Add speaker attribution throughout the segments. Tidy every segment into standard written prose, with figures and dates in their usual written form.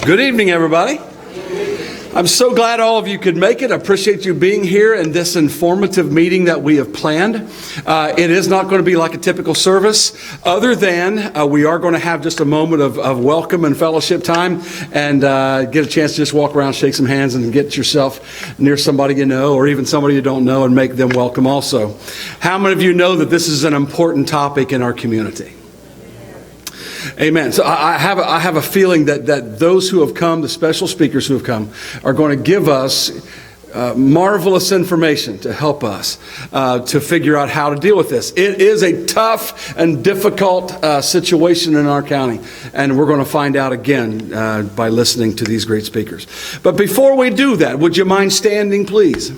Speaker 1: Good evening, everybody. I'm so glad all of you could make it. I appreciate you being here in this informative meeting that we have planned. It is not going to be like a typical service, other than we are going to have just a moment of welcome and fellowship time, and get a chance to just walk around, shake some hands, and get yourself near somebody you know, or even somebody you don't know, and make them welcome also. How many of you know that this is an important topic in our community? Amen. So I have a feeling that those who have come, the special speakers who have come, are going to give us marvelous information to help us to figure out how to deal with this. It is a tough and difficult situation in our county, and we're going to find out again by listening to these great speakers. But before we do that, would you mind standing, please?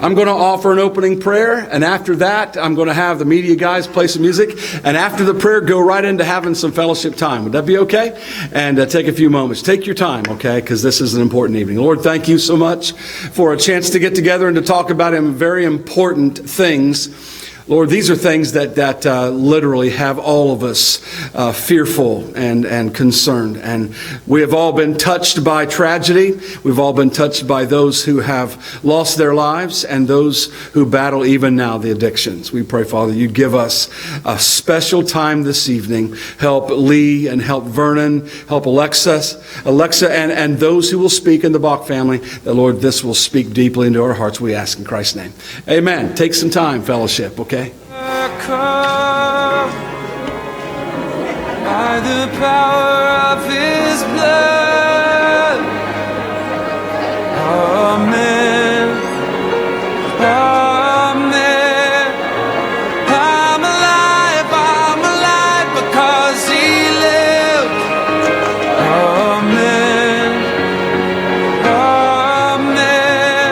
Speaker 1: I'm going to offer an opening prayer, and after that, I'm going to have the media guys play some music, and after the prayer, go right into having some fellowship time. Would that be okay? And take a few moments. Take your time, okay, because this is an important evening. Lord, thank you so much for a chance to get together and to talk about very important things. Lord, these are things that literally have all of us fearful and concerned. And we have all been touched by tragedy. We've all been touched by those who have lost their lives and those who battle even now the addictions. We pray, Father, you give us a special time this evening. Help Lee and help Vernon, help Alexa and those who will speak in the Bach family. That, Lord, this will speak deeply into our hearts, we ask in Christ's name. Amen. Take some time, fellowship, okay?
Speaker 2: By the power of his blood. Amen. Amen. I'm alive because he lived. Amen. Amen.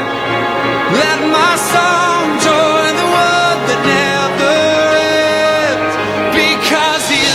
Speaker 2: Let my song join the world that never ends, because he lived.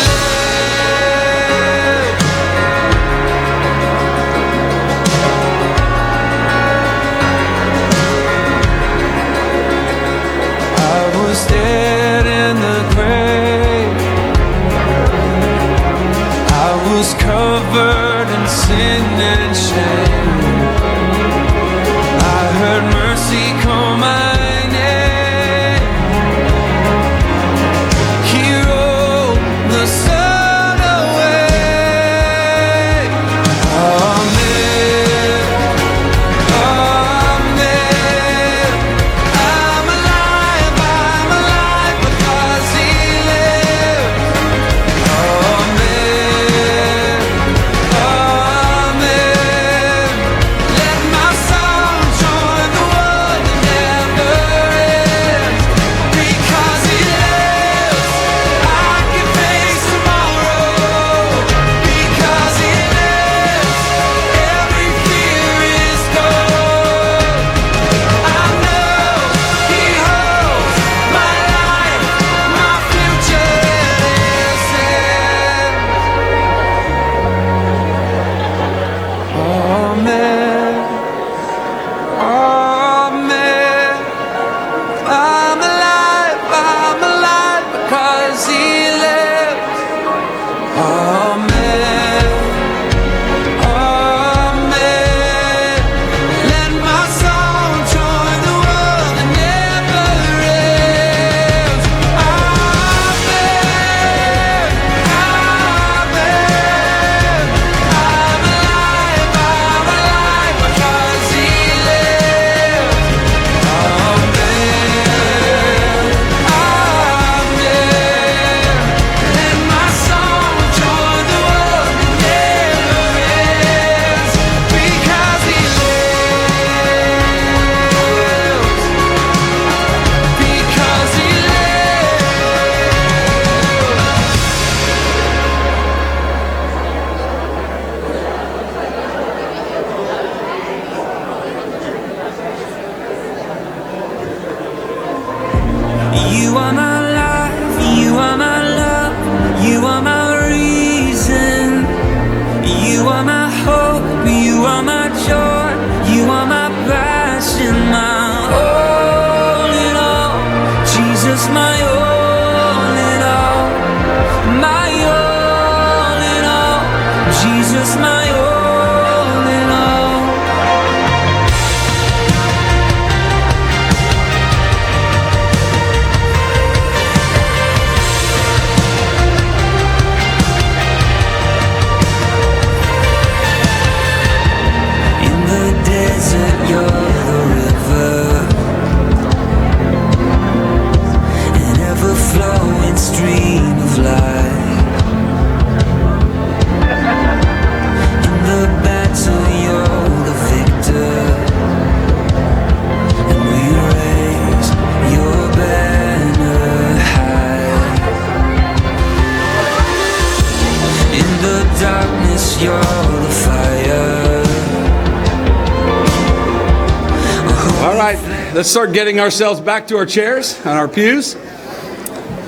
Speaker 1: right, let's start getting ourselves back to our chairs and our pews.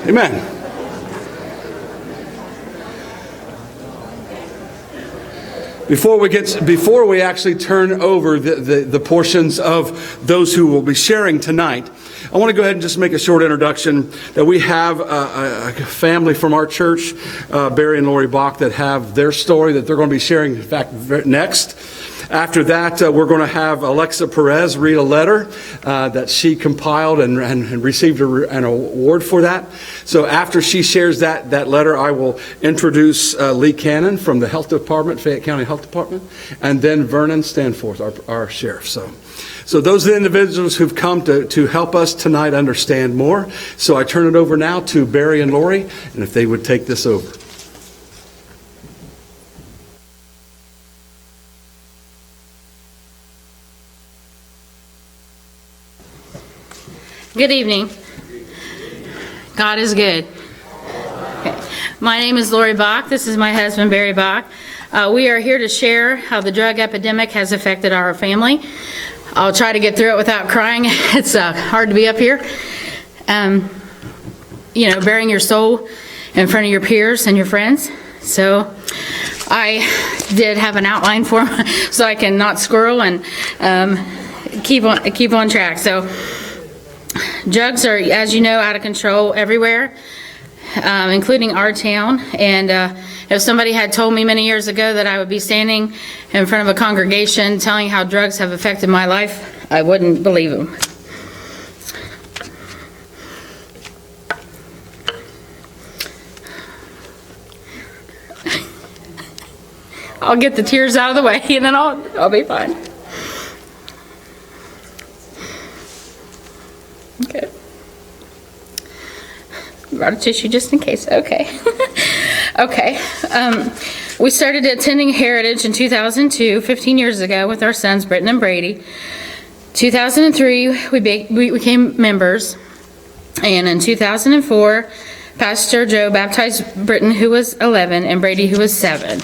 Speaker 1: Amen. Before we actually turn over the portions of those who will be sharing tonight, I want to go ahead and just make a short introduction that we have a family from our church, Barry and Lori Bach, that have their story that they're going to be sharing, in fact, next. After that, we're going to have Alexa Perez read a letter that she compiled and received an award for that. So after she shares that letter, I will introduce Lee Cannon from the Health Department, Fayette County Health Department, and then Vernon Stanforth, our sheriff. So those are the individuals who've come to help us tonight understand more. So I turn it over now to Barry and Lori, and if they would take this over.
Speaker 3: Good evening. God is good. Okay. My name is Lori Bach. This is my husband, Barry Bach. We are here to share how the drug epidemic has affected our family. I'll try to get through it without crying. It's hard to be up here. Bearing your soul in front of your peers and your friends. So I did have an outline for them so I can not squirrel and keep on track. So drugs are, as you know, out of control everywhere, including our town. And if somebody had told me many years ago that I would be standing in front of a congregation telling how drugs have affected my life, I wouldn't believe them. I'll get the tears out of the way and then I'll be fine. Okay. Brought a tissue just in case. Okay. Okay. We started attending Heritage in 2002, 15 years ago, with our sons, Britton and Brady. 2003, we became members. And in 2004, Pastor Joe baptized Britton, who was 11, and Brady, who was 7.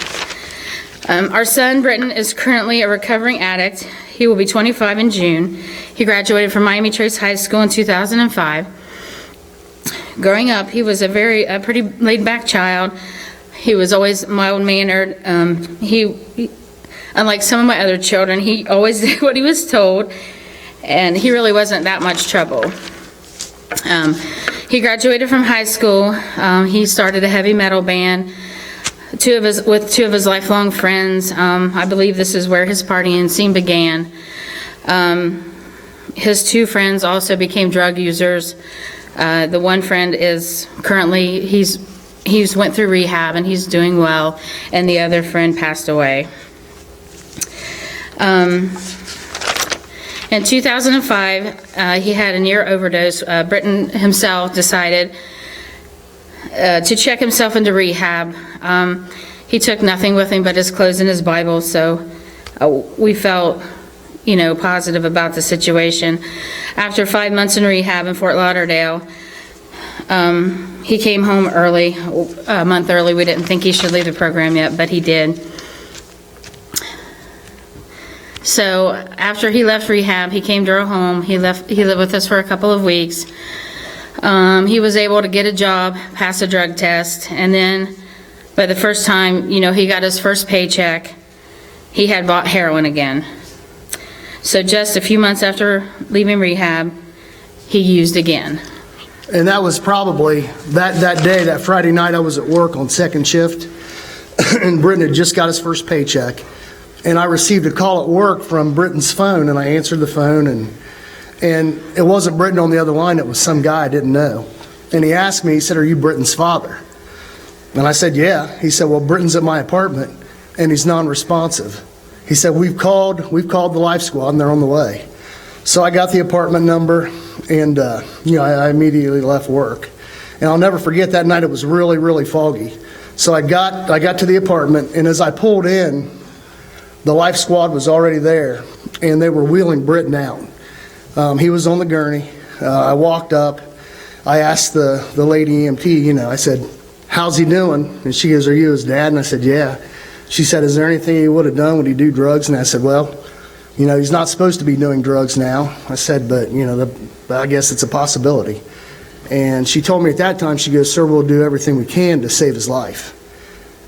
Speaker 3: Our son, Britton, is currently a recovering addict. He will be 25 in June. He graduated from Miami Trace High School in 2005. Growing up, he was a pretty laid-back child. He was always mild-mannered. Unlike some of my other children, he always did what he was told, and he really wasn't that much trouble. He graduated from high school. He started a heavy metal band with two of his lifelong friends. I believe this is where his partying scene began. His two friends also became drug users. The one friend is currently, he's went through rehab and he's doing well, and the other friend passed away. In 2005, he had a near overdose. Britton himself decided to check himself into rehab. He took nothing with him but his clothes and his Bible, so we felt, positive about the situation. After 5 months in rehab in Fort Lauderdale, he came home early, a month early. We didn't think he should leave the program yet, but he did. So after he left rehab, he came to our home. He lived with us for a couple of weeks. He was able to get a job, pass a drug test, and then by the first time, he got his first paycheck, he had bought heroin again. So just a few months after leaving rehab, he used again.
Speaker 4: And that was probably that day, that Friday night, I was at work on second shift, and Britton had just got his first paycheck. And I received a call at work from Britton's phone, and I answered the phone, and it wasn't Britton on the other line, it was some guy I didn't know. And he asked me, he said, "Are you Britton's father?" And I said, "Yeah." He said, "Well, Britton's at my apartment, and he's non-responsive." He said, we've called the Life Squad, and they're on the way." So I got the apartment number, and I immediately left work. And I'll never forget that night. It was really, really foggy. So I got to the apartment, and as I pulled in, the Life Squad was already there, and they were wheeling Britton out. He was on the gurney. I walked up. I asked the lady EMT, I said, "How's he doing?" And she goes, "Are you his dad?" And I said, "Yeah." She said, "Is there anything he would have done? Would he do drugs?" And I said, "Well, he's not supposed to be doing drugs now. I said, but, I guess it's a possibility. And she told me at that time, she goes, sir, we'll do everything we can to save his life.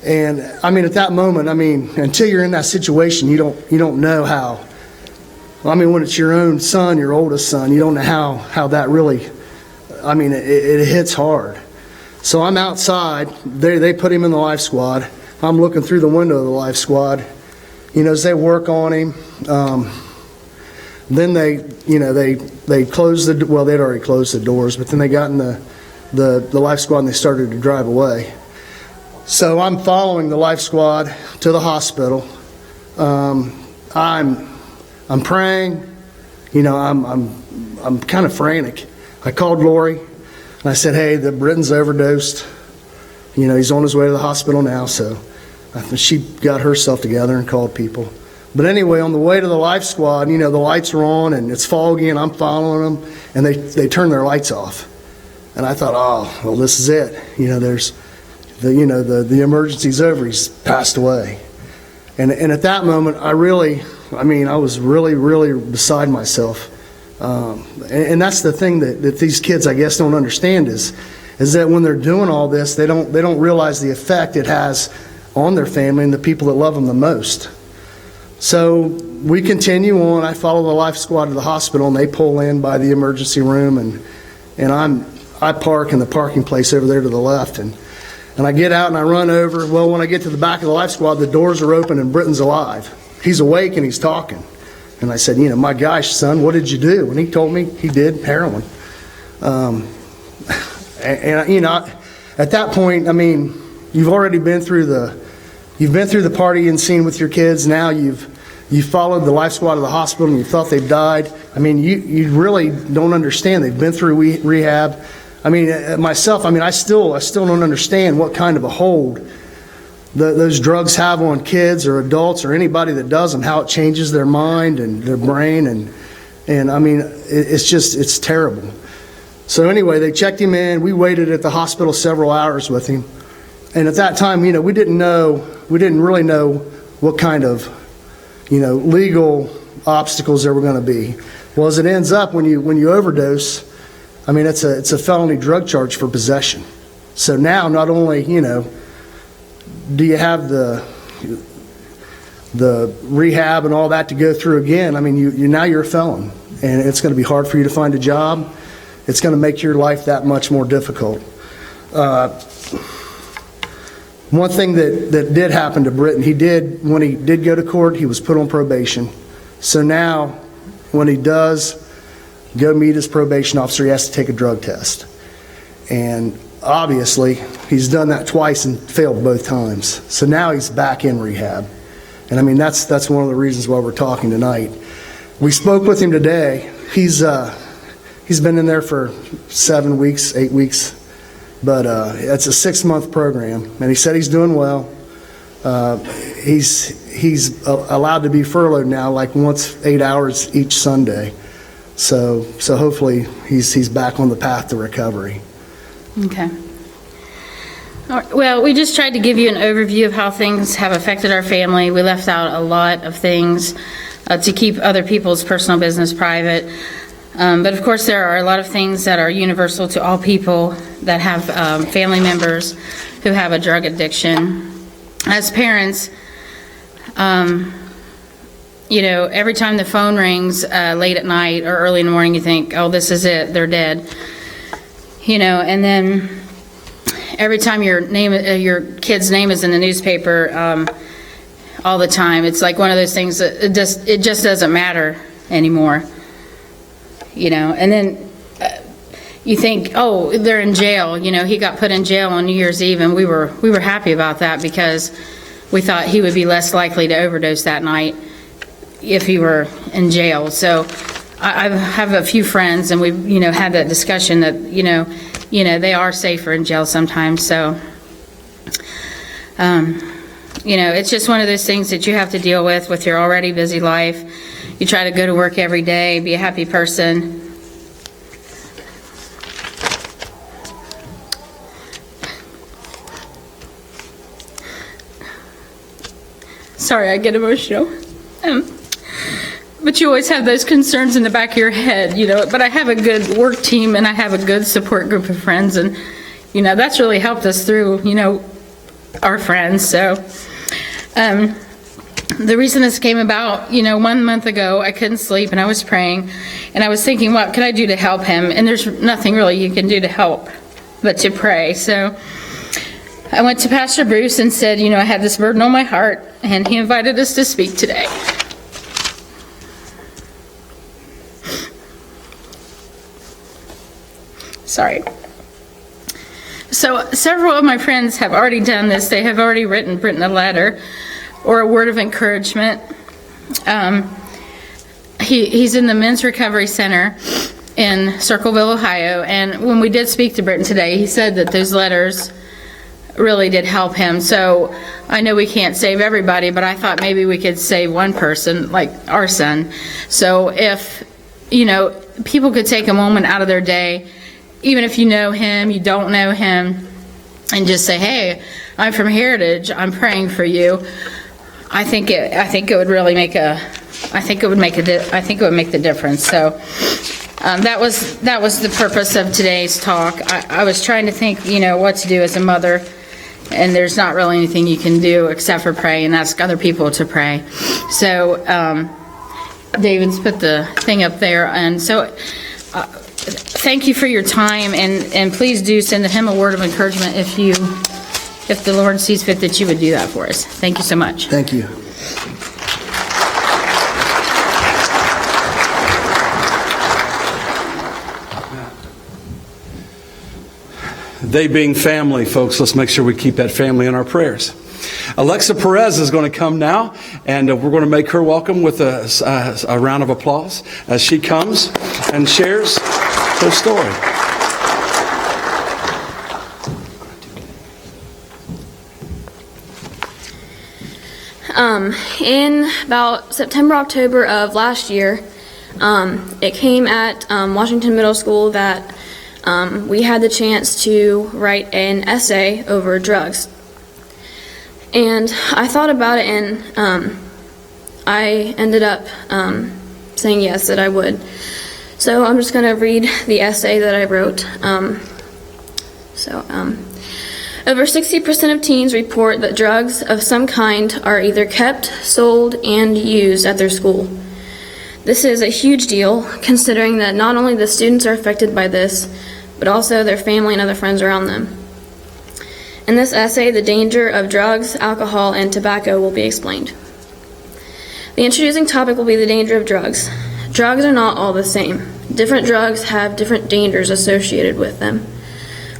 Speaker 4: And at that moment, until you're in that situation, you don't know how. When it's your own son, your oldest son, you don't know how that really, it hits hard. So I'm outside. They put him in the life squad. I'm looking through the window of the life squad, as they work on him. Then they closed they'd already closed the doors, but then they got in the life squad and they started to drive away. So I'm following the life squad to the hospital. I'm praying. I'm kind of frantic. I called Lori and I said, hey, the Britton's overdosed. He's on his way to the hospital now. So she got herself together and called people. But anyway, on the way to the life squad, the lights are on and it's foggy and I'm following them and they turn their lights off. And I thought, oh, well, this is it. There's the emergency's over. He's passed away. And at that moment, I was really, really beside myself. And that's the thing that these kids, I guess, don't understand is that when they're doing all this, they don't realize the effect it has on their family and the people that love them the most. So we continue on. I follow the life squad to the hospital, and they pull in by the emergency room, and I park in the parking place over there to the left, and I get out and I run over. Well, when I get to the back of the life squad, the doors are open and Britton's alive. He's awake and he's talking. And I said, my gosh, son, what did you do? And he told me he did heroin. At that point, you've already been through the partying scene with your kids. Now you've followed the life squad to the hospital and you thought they've died. You really don't understand. They've been through rehab. Myself, I still don't understand what kind of a hold those drugs have on kids or adults or anybody that does them, how it changes their mind and their brain. And it's terrible. So anyway, they checked him in. We waited at the hospital several hours with him. And at that time, we didn't really know what kind of, legal obstacles there were going to be. Well, as it ends up, when you overdose, it's a felony drug charge for possession. So now, not only, do you have the rehab and all that to go through again, now you're a felon. And it's going to be hard for you to find a job. It's going to make your life that much more difficult. One thing that did happen to Britton, when he did go to court, he was put on probation. So now, when he does go meet his probation officer, he has to take a drug test. And obviously, he's done that twice and failed both times. So now he's back in rehab. And that's one of the reasons why we're talking tonight. We spoke with him today. He's been in there for 7 weeks, 8 weeks. But it's a 6-month program, and he said he's doing well. He's allowed to be furloughed now, like once 8 hours each Sunday. So hopefully he's back on the path to recovery.
Speaker 3: Okay. All right. Well, we just tried to give you an overview of how things have affected our family. We left out a lot of things to keep other people's personal business private. But of course, there are a lot of things that are universal to all people that have family members who have a drug addiction. As parents, every time the phone rings late at night or early in the morning, you think, oh, this is it, they're dead. And then every time your kid's name is in the newspaper all the time, it's like one of those things that it just doesn't matter anymore. And then you think, oh, they're in jail. He got put in jail on New Year's Eve, and we were happy about that because we thought he would be less likely to overdose that night if he were in jail. So I have a few friends, and we've had that discussion that they are safer in jail sometimes. So it's just one of those things that you have to deal with your already busy life. You try to go to work every day, be a happy person. Sorry, I get emotional. But you always have those concerns in the back of your head, but I have a good work team and I have a good support group of friends, and, that's really helped us through, our friends. So, the reason this came about, 1 month ago, I couldn't sleep and I was praying and I was thinking, what could I do to help him? And there's nothing really you can do to help but to pray. So I went to Pastor Bruce and said, I had this burden on my heart, and he invited us to speak today. Sorry. So several of my friends have already done this. They have already written Britton a letter or a word of encouragement. He's in the Men's Recovery Center in Circleville, Ohio, and when we did speak to Britton today, he said that those letters really did help him. So I know we can't save everybody, but I thought maybe we could save one person, like our son. So if, people could take a moment out of their day, even if you know him, you don't know him, and just say, hey, I'm from Heritage, I'm praying for you. I think it would really make the difference. So that was the purpose of today's talk. I was trying to think, what to do as a mother, and there's not really anything you can do except for pray and ask other people to pray. So David's put the thing up there, and so thank you for your time, and please do send him a word of encouragement if the Lord sees fit that you would do that for us. Thank you so much.
Speaker 4: Thank you.
Speaker 1: They being family, folks, let's make sure we keep that family in our prayers. Alexa Perez is going to come now, and we're going to make her welcome with a round of applause as she comes and shares her story.
Speaker 5: In about September, October of last year, it came at Washington Middle School that we had the chance to write an essay over drugs. And I thought about it, and I ended up saying yes, that I would. So I'm just going to read the essay that I wrote. Over 60% of teens report that drugs of some kind are either kept, sold, and used at their school. This is a huge deal, considering that not only the students are affected by this, but also their family and other friends around them. In this essay, the danger of drugs, alcohol, and tobacco will be explained. The introducing topic will be the danger of drugs. Drugs are not all the same. Different drugs have different dangers associated with them.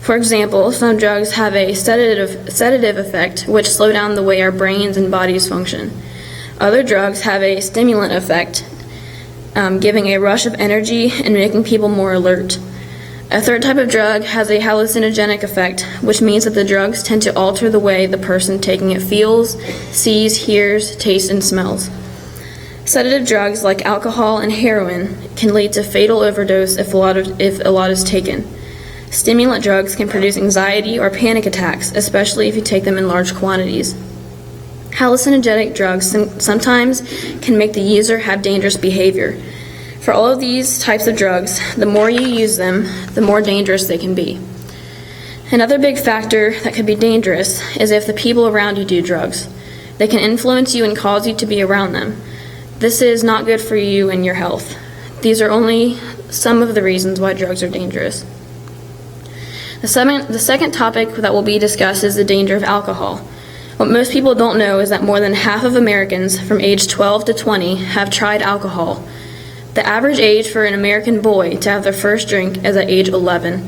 Speaker 5: For example, some drugs have a sedative effect, which slow down the way our brains and bodies function. Other drugs have a stimulant effect, giving a rush of energy and making people more alert. A third type of drug has a hallucinogenic effect, which means that the drugs tend to alter the way the person taking it feels, sees, hears, tastes, and smells. Sedative drugs like alcohol and heroin can lead to fatal overdose if a lot is taken. Stimulant drugs can produce anxiety or panic attacks, especially if you take them in large quantities. Hallucinogenic drugs sometimes can make the user have dangerous behavior. For all of these types of drugs, the more you use them, the more dangerous they can be. Another big factor that could be dangerous is if the people around you do drugs. They can influence you and cause you to be around them. This is not good for you and your health. These are only some of the reasons why drugs are dangerous. The second topic that will be discussed is the danger of alcohol. What most people don't know is that more than half of Americans from age 12 to 20 have tried alcohol. The average age for an American boy to have their first drink is at age 11.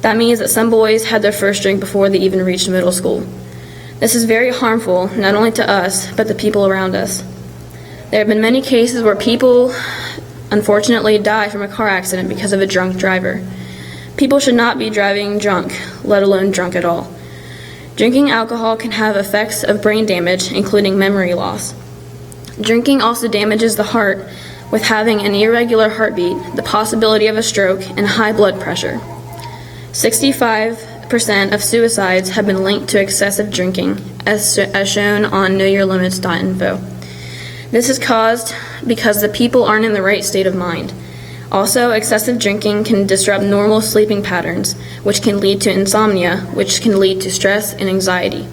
Speaker 5: That means that some boys had their first drink before they even reached middle school. This is very harmful, not only to us, but the people around us. There have been many cases where people, unfortunately, die from a car accident because of a drunk driver. People should not be driving drunk, let alone drunk at all. Drinking alcohol can have effects of brain damage, including memory loss. Drinking also damages the heart, with having an irregular heartbeat, the possibility of a stroke, and high blood pressure. 65% of suicides have been linked to excessive drinking, as shown on knowyourlimits.info. This is caused because the people aren't in the right state of mind. Also, excessive drinking can disrupt normal sleeping patterns, which can lead to insomnia, which can lead to stress and anxiety.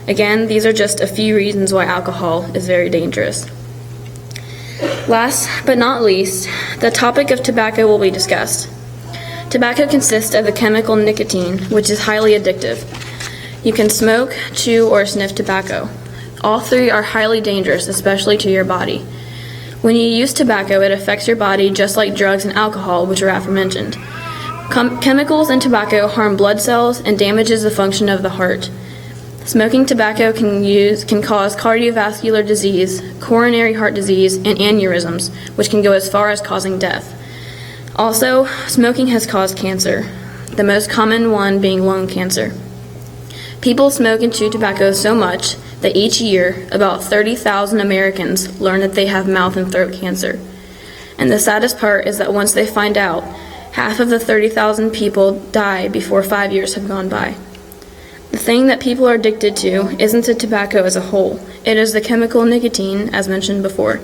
Speaker 5: Again, these are just a few reasons why alcohol is very dangerous. Last but not least, the topic of tobacco will be discussed. Tobacco consists of the chemical nicotine, which is highly addictive. You can smoke, chew, or sniff tobacco. All three are highly dangerous, especially to your body. When you use tobacco, it affects your body just like drugs and alcohol, which are aforementioned. Chemicals in tobacco harm blood cells and damages the function of the heart. Smoking tobacco can cause cardiovascular disease, coronary heart disease, and aneurysms, which can go as far as causing death. Also, smoking has caused cancer, the most common one being lung cancer. People smoke and chew tobacco so much that each year, about 30,000 Americans learn that they have mouth and throat cancer. And the saddest part is that once they find out, half of the 30,000 people die before 5 years have gone by. The thing that people are addicted to isn't the tobacco as a whole. It is the chemical nicotine, as mentioned before.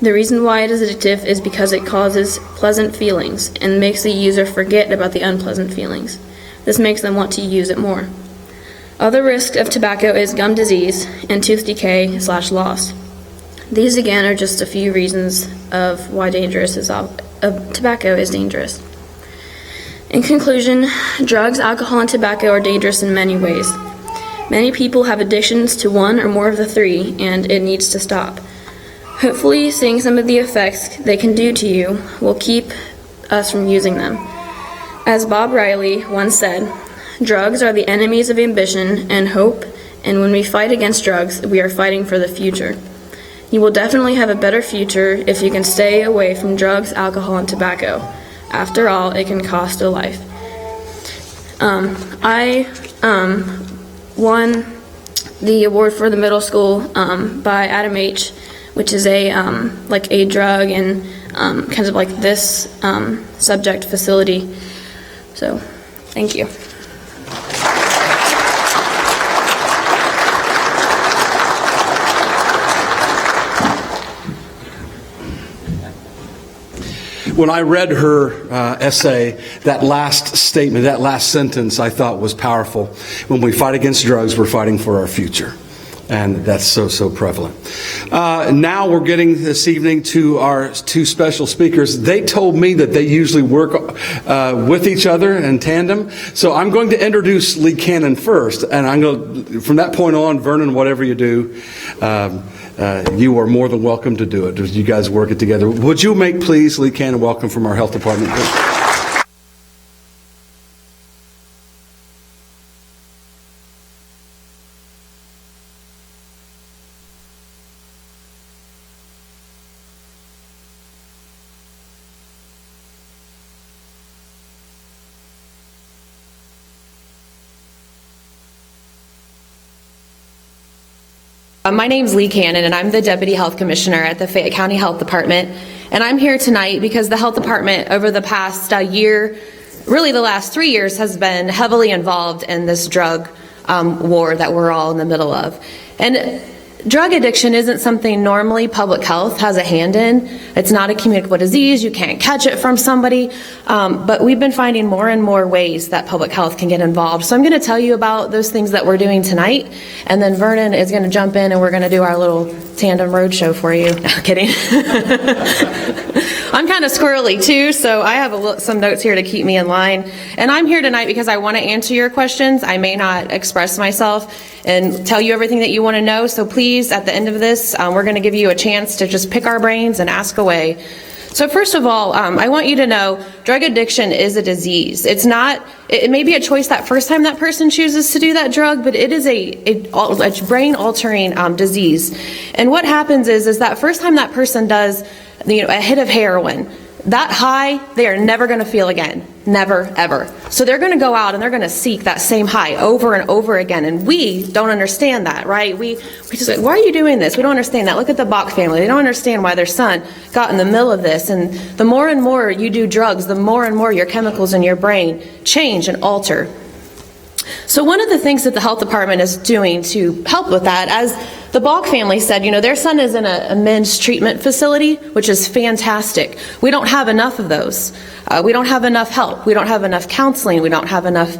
Speaker 5: The reason why it is addictive is because it causes pleasant feelings and makes the user forget about the unpleasant feelings. This makes them want to use it more. Other risks of tobacco is gum disease and tooth decay/loss. These again are just a few reasons of why tobacco is dangerous. In conclusion, drugs, alcohol, and tobacco are dangerous in many ways. Many people have addictions to one or more of the three, and it needs to stop. Hopefully, seeing some of the effects they can do to you will keep us from using them. As Bob Riley once said, drugs are the enemies of ambition and hope, and when we fight against drugs, we are fighting for the future. You will definitely have a better future if you can stay away from drugs, alcohol, and tobacco. After all, it can cost a life. I won the award for the middle school by Adam H., which is a drug and kind of like this subject facility. So, thank you.
Speaker 1: When I read her essay, that last statement, that last sentence, I thought was powerful. When we fight against drugs, we're fighting for our future. And that's so prevalent. Now we're getting this evening to our two special speakers. They told me that they usually work with each other in tandem. So I'm going to introduce Lee Cannon first. And I'm going to, from that point on, Vernon, whatever you do, you are more than welcome to do it. You guys work it together. Would you make, please, Lee Cannon, welcome from our health department.
Speaker 6: My name's Lee Cannon, and I'm the Deputy Health Commissioner at the Fayette County Health Department. And I'm here tonight because the Health Department over the past year, really the last 3 years, has been heavily involved in this drug war that we're all in the middle of. And drug addiction isn't something normally public health has a hand in. It's not a communicable disease. You can't catch it from somebody. But we've been finding more and more ways that public health can get involved. So I'm going to tell you about those things that we're doing tonight. And then Vernon is going to jump in and we're going to do our little tandem road show for you. No, kidding. I'm kind of squirrely too, so I have some notes here to keep me in line. And I'm here tonight because I want to answer your questions. I may not express myself and tell you everything that you want to know, so please, at the end of this, we're going to give you a chance to just pick our brains and ask away. So first of all, I want you to know drug addiction is a disease. It's not, it may be a choice that first time that person chooses to do that drug, but it is a brain altering disease. And what happens is that first time that person does a hit of heroin, that high, they are never going to feel again. Never, ever. So they're going to go out and they're going to seek that same high over and over again. And we don't understand that, right? We just like, why are you doing this? We don't understand that. Look at the Bach family. They don't understand why their son got in the middle of this. And the more and more you do drugs, the more and more your chemicals in your brain change and alter. So one of the things that the health department is doing to help with that, as The Bog family said, their son is in a men's treatment facility, which is fantastic. We don't have enough of those. We don't have enough help. We don't have enough counseling. We don't have enough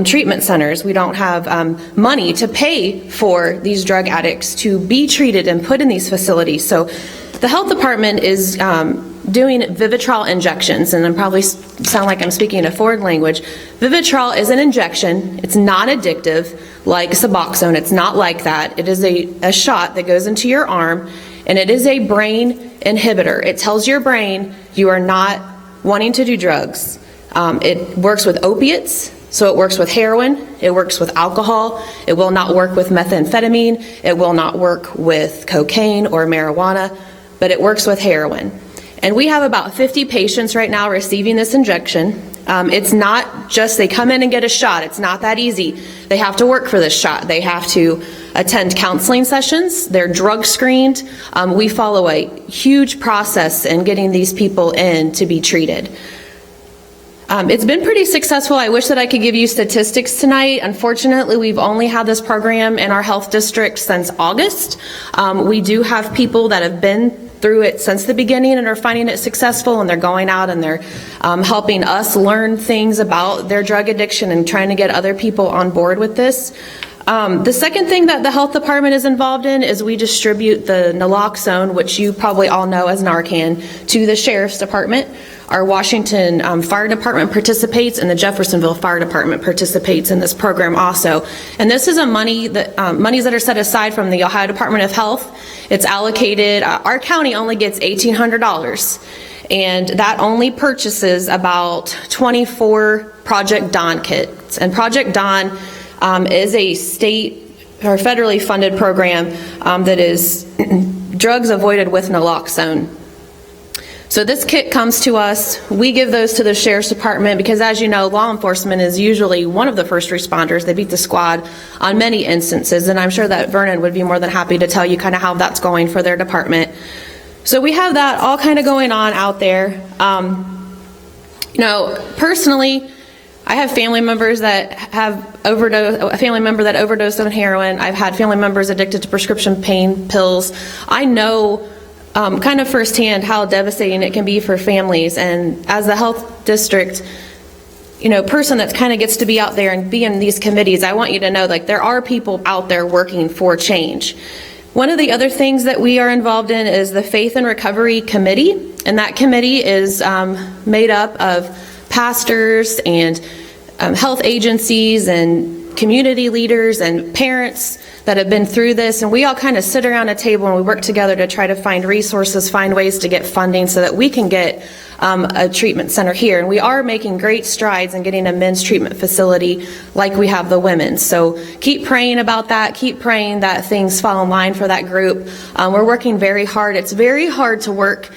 Speaker 6: treatment centers. We don't have money to pay for these drug addicts to be treated and put in these facilities. So the health department is doing Vivitrol injections, and I probably sound like I'm speaking a foreign language. Vivitrol is an injection. It's not addictive like Suboxone. It's not like that. It is a shot that goes into your arm, and it is a brain inhibitor. It tells your brain you are not wanting to do drugs. It works with opiates, so it works with heroin, it works with alcohol, it will not work with methamphetamine, it will not work with cocaine or marijuana, but it works with heroin. And we have about 50 patients right now receiving this injection. It's not just they come in and get a shot. It's not that easy. They have to work for this shot. They have to attend counseling sessions. They're drug screened. We follow a huge process in getting these people in to be treated. It's been pretty successful. I wish that I could give you statistics tonight. Unfortunately, we've only had this program in our health district since August. We do have people that have been through it since the beginning and are finding it successful, and they're going out and they're helping us learn things about their drug addiction and trying to get other people on board with this. The second thing that the health department is involved in is we distribute the naloxone, which you probably all know as Narcan, to the sheriff's department. Our Washington Fire Department participates, and the Jeffersonville Fire Department participates in this program also. And this is monies that are set aside from the Ohio Department of Health. It's allocated. Our county only gets $1,800, and that only purchases about 24 Project Dawn kits. And Project Dawn is a state or federally funded program that is drugs avoided with naloxone. So this kit comes to us. We give those to the sheriff's department because, as you know, law enforcement is usually one of the first responders. They beat the squad on many instances, and I'm sure that Vernon would be more than happy to tell you kind of how that's going for their department. So we have that all kind of going on out there. Personally, I have family members that have overdosed, a family member that overdosed on heroin. I've had family members addicted to prescription pain pills. I know kind of firsthand how devastating it can be for families. And as the health district, person that kind of gets to be out there and be in these committees, I want you to know, there are people out there working for change. One of the other things that we are involved in is the Faith and Recovery Committee, and that committee is made up of pastors and health agencies and community leaders and parents that have been through this, and we all kind of sit around a table and we work together to try to find resources, find ways to get funding so that we can get a treatment center here. And we are making great strides in getting a men's treatment facility like we have the women's. So keep praying about that. Keep praying that things fall in line for that group. We're working very hard. It's very hard to work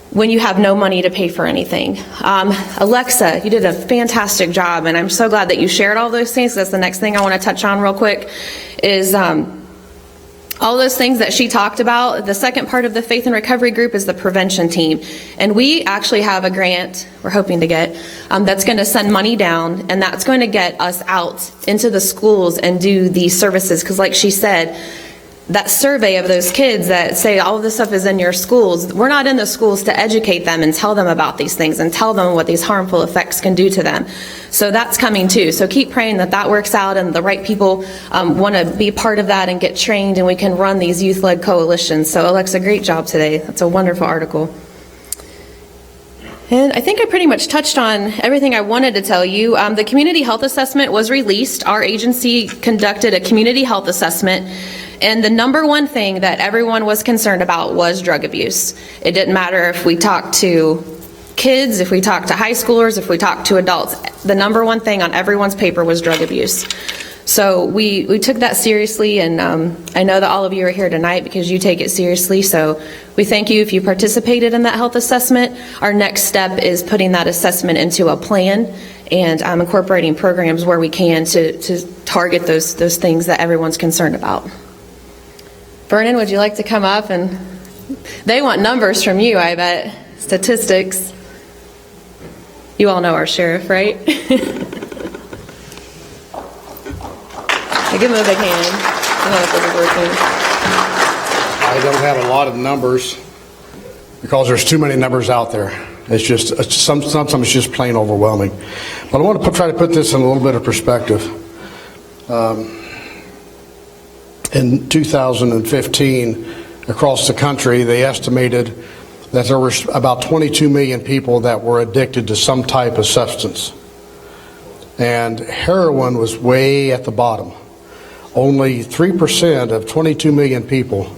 Speaker 6: when you have no money to pay for anything. Alexa, you did a fantastic job, and I'm so glad that you shared all those things. That's the next thing I want to touch on real quick is all those things that she talked about. The second part of the Faith and Recovery group is the prevention team. And we actually have a grant we're hoping to get that's going to send money down, and that's going to get us out into the schools and do these services. Because like she said, that survey of those kids that say all of this stuff is in your schools, we're not in the schools to educate them and tell them about these things and tell them what these harmful effects can do to them. So that's coming too. So keep praying that that works out and the right people want to be part of that and get trained, and we can run these youth-led coalitions. So Alexa, great job today. That's a wonderful article. And I think I pretty much touched on everything I wanted to tell you. The community health assessment was released. Our agency conducted a community health assessment, and the number one thing that everyone was concerned about was drug abuse. It didn't matter if we talked to kids, if we talked to high schoolers, if we talked to adults. The number one thing on everyone's paper was drug abuse. So we took that seriously, and I know that all of you are here tonight because you take it seriously. So we thank you if you participated in that health assessment. Our next step is putting that assessment into a plan and incorporating programs where we can to target those things that everyone's concerned about. Vernon, would you like to come up? And they want numbers from you, I bet. Statistics. You all know our sheriff, right? I give him a big hand. I don't know if this is working.
Speaker 7: I don't have a lot of numbers because there's too many numbers out there. Sometimes it's just plain overwhelming. But I want to try to put this in a little bit of perspective. In 2015, across the country, they estimated that there were about 22 million people that were addicted to some type of substance. And heroin was way at the bottom. Only 3% of 22 million people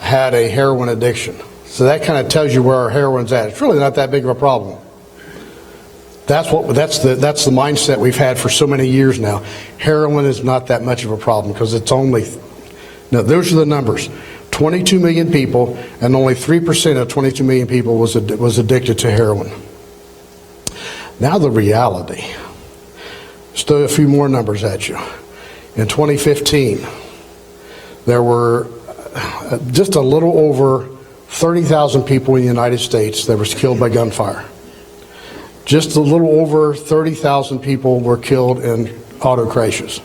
Speaker 7: had a heroin addiction. So that kind of tells you where our heroin's at. It's really not that big of a problem. That's the mindset we've had for so many years now. Heroin is not that much of a problem because it's only, no, those are the numbers. 22 million people, and only 3% of 22 million people was addicted to heroin. Now the reality. Let's throw a few more numbers at you. In 2015, there were just a little over 30,000 people in the United States that was killed by gunfire. Just a little over 30,000 people were killed in auto crashes.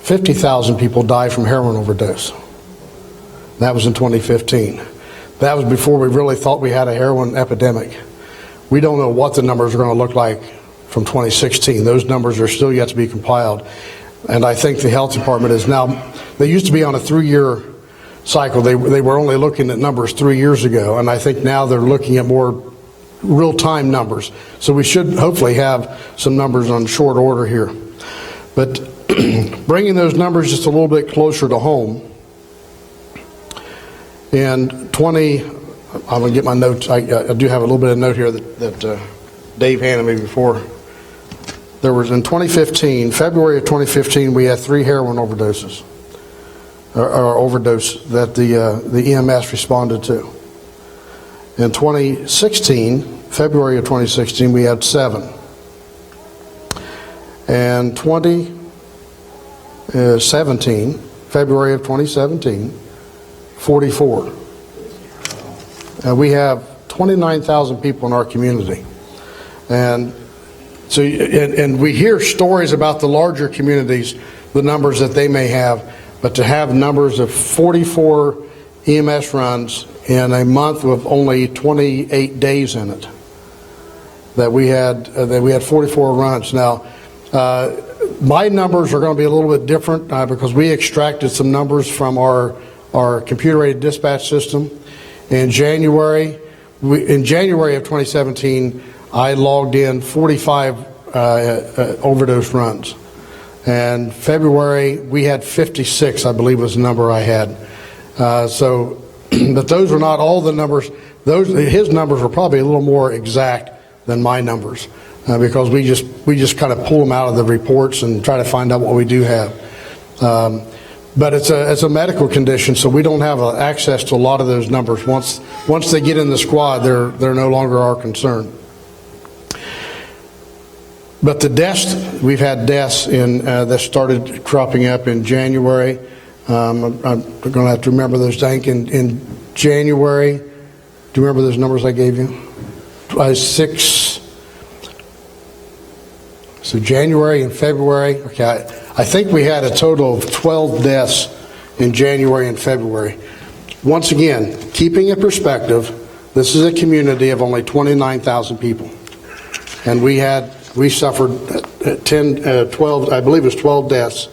Speaker 7: 50,000 people died from heroin overdose. That was in 2015. That was before we really thought we had a heroin epidemic. We don't know what the numbers are going to look like from 2016. Those numbers are still yet to be compiled. And I think the health department is now, they used to be on a 3-year cycle. They were only looking at numbers 3 years ago, and I think now they're looking at more real-time numbers. So we should hopefully have some numbers on short order here. But bringing those numbers just a little bit closer to home, in I'm going to get my notes. I do have a little bit of note here that Dave handed me before. There was in 2015, February of 2015, we had 3 heroin overdoses, or overdose that the EMS responded to. In 2016, February of 2016, we had 7. And 2017, February of 2017, 44. We have 29,000 people in our community. And so, and we hear stories about the larger communities, the numbers that they may have, but to have numbers of 44 EMS runs in a month with only 28 days in it, that we had 44 runs. Now, my numbers are going to be a little bit different because we extracted some numbers from our computer-aided dispatch system. In January of 2017, I logged in 45 overdose runs. And February, we had 56, I believe was the number I had. But those were not all the numbers. His numbers were probably a little more exact than my numbers because we just kind of pull them out of the reports and try to find out what we do have. But it's a medical condition, so we don't have access to a lot of those numbers. Once they get in the squad, they're no longer our concern. But the deaths, we've had deaths that started cropping up in January. I'm going to have to remember those, Dank. In January, do you remember those numbers I gave you? 6. So January and February. Okay, I think we had a total of 12 deaths in January and February. Once again, keeping in perspective, this is a community of only 29,000 people, and we suffered 12, I believe it was 12 deaths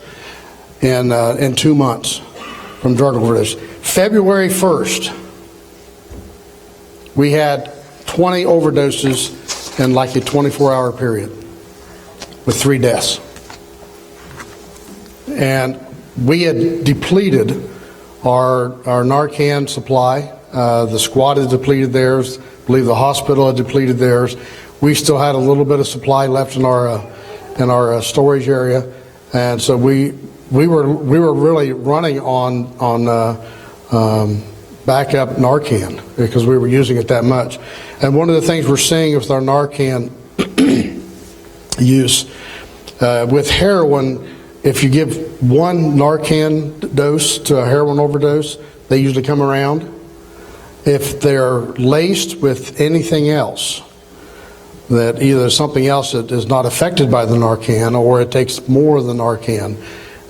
Speaker 7: in 2 months from drug overdose. February 1st, we had 20 overdoses in like a 24-hour period with 3 deaths. And we had depleted our Narcan supply. The squad had depleted theirs. I believe the hospital had depleted theirs. We still had a little bit of supply left in our storage area, and so we were really running on backup Narcan because we were using it that much. And one of the things we're seeing with our Narcan use with heroin, if you give one Narcan dose to a heroin overdose, they usually come around. If they're laced with anything else, that either something else that is not affected by the Narcan or it takes more of the Narcan,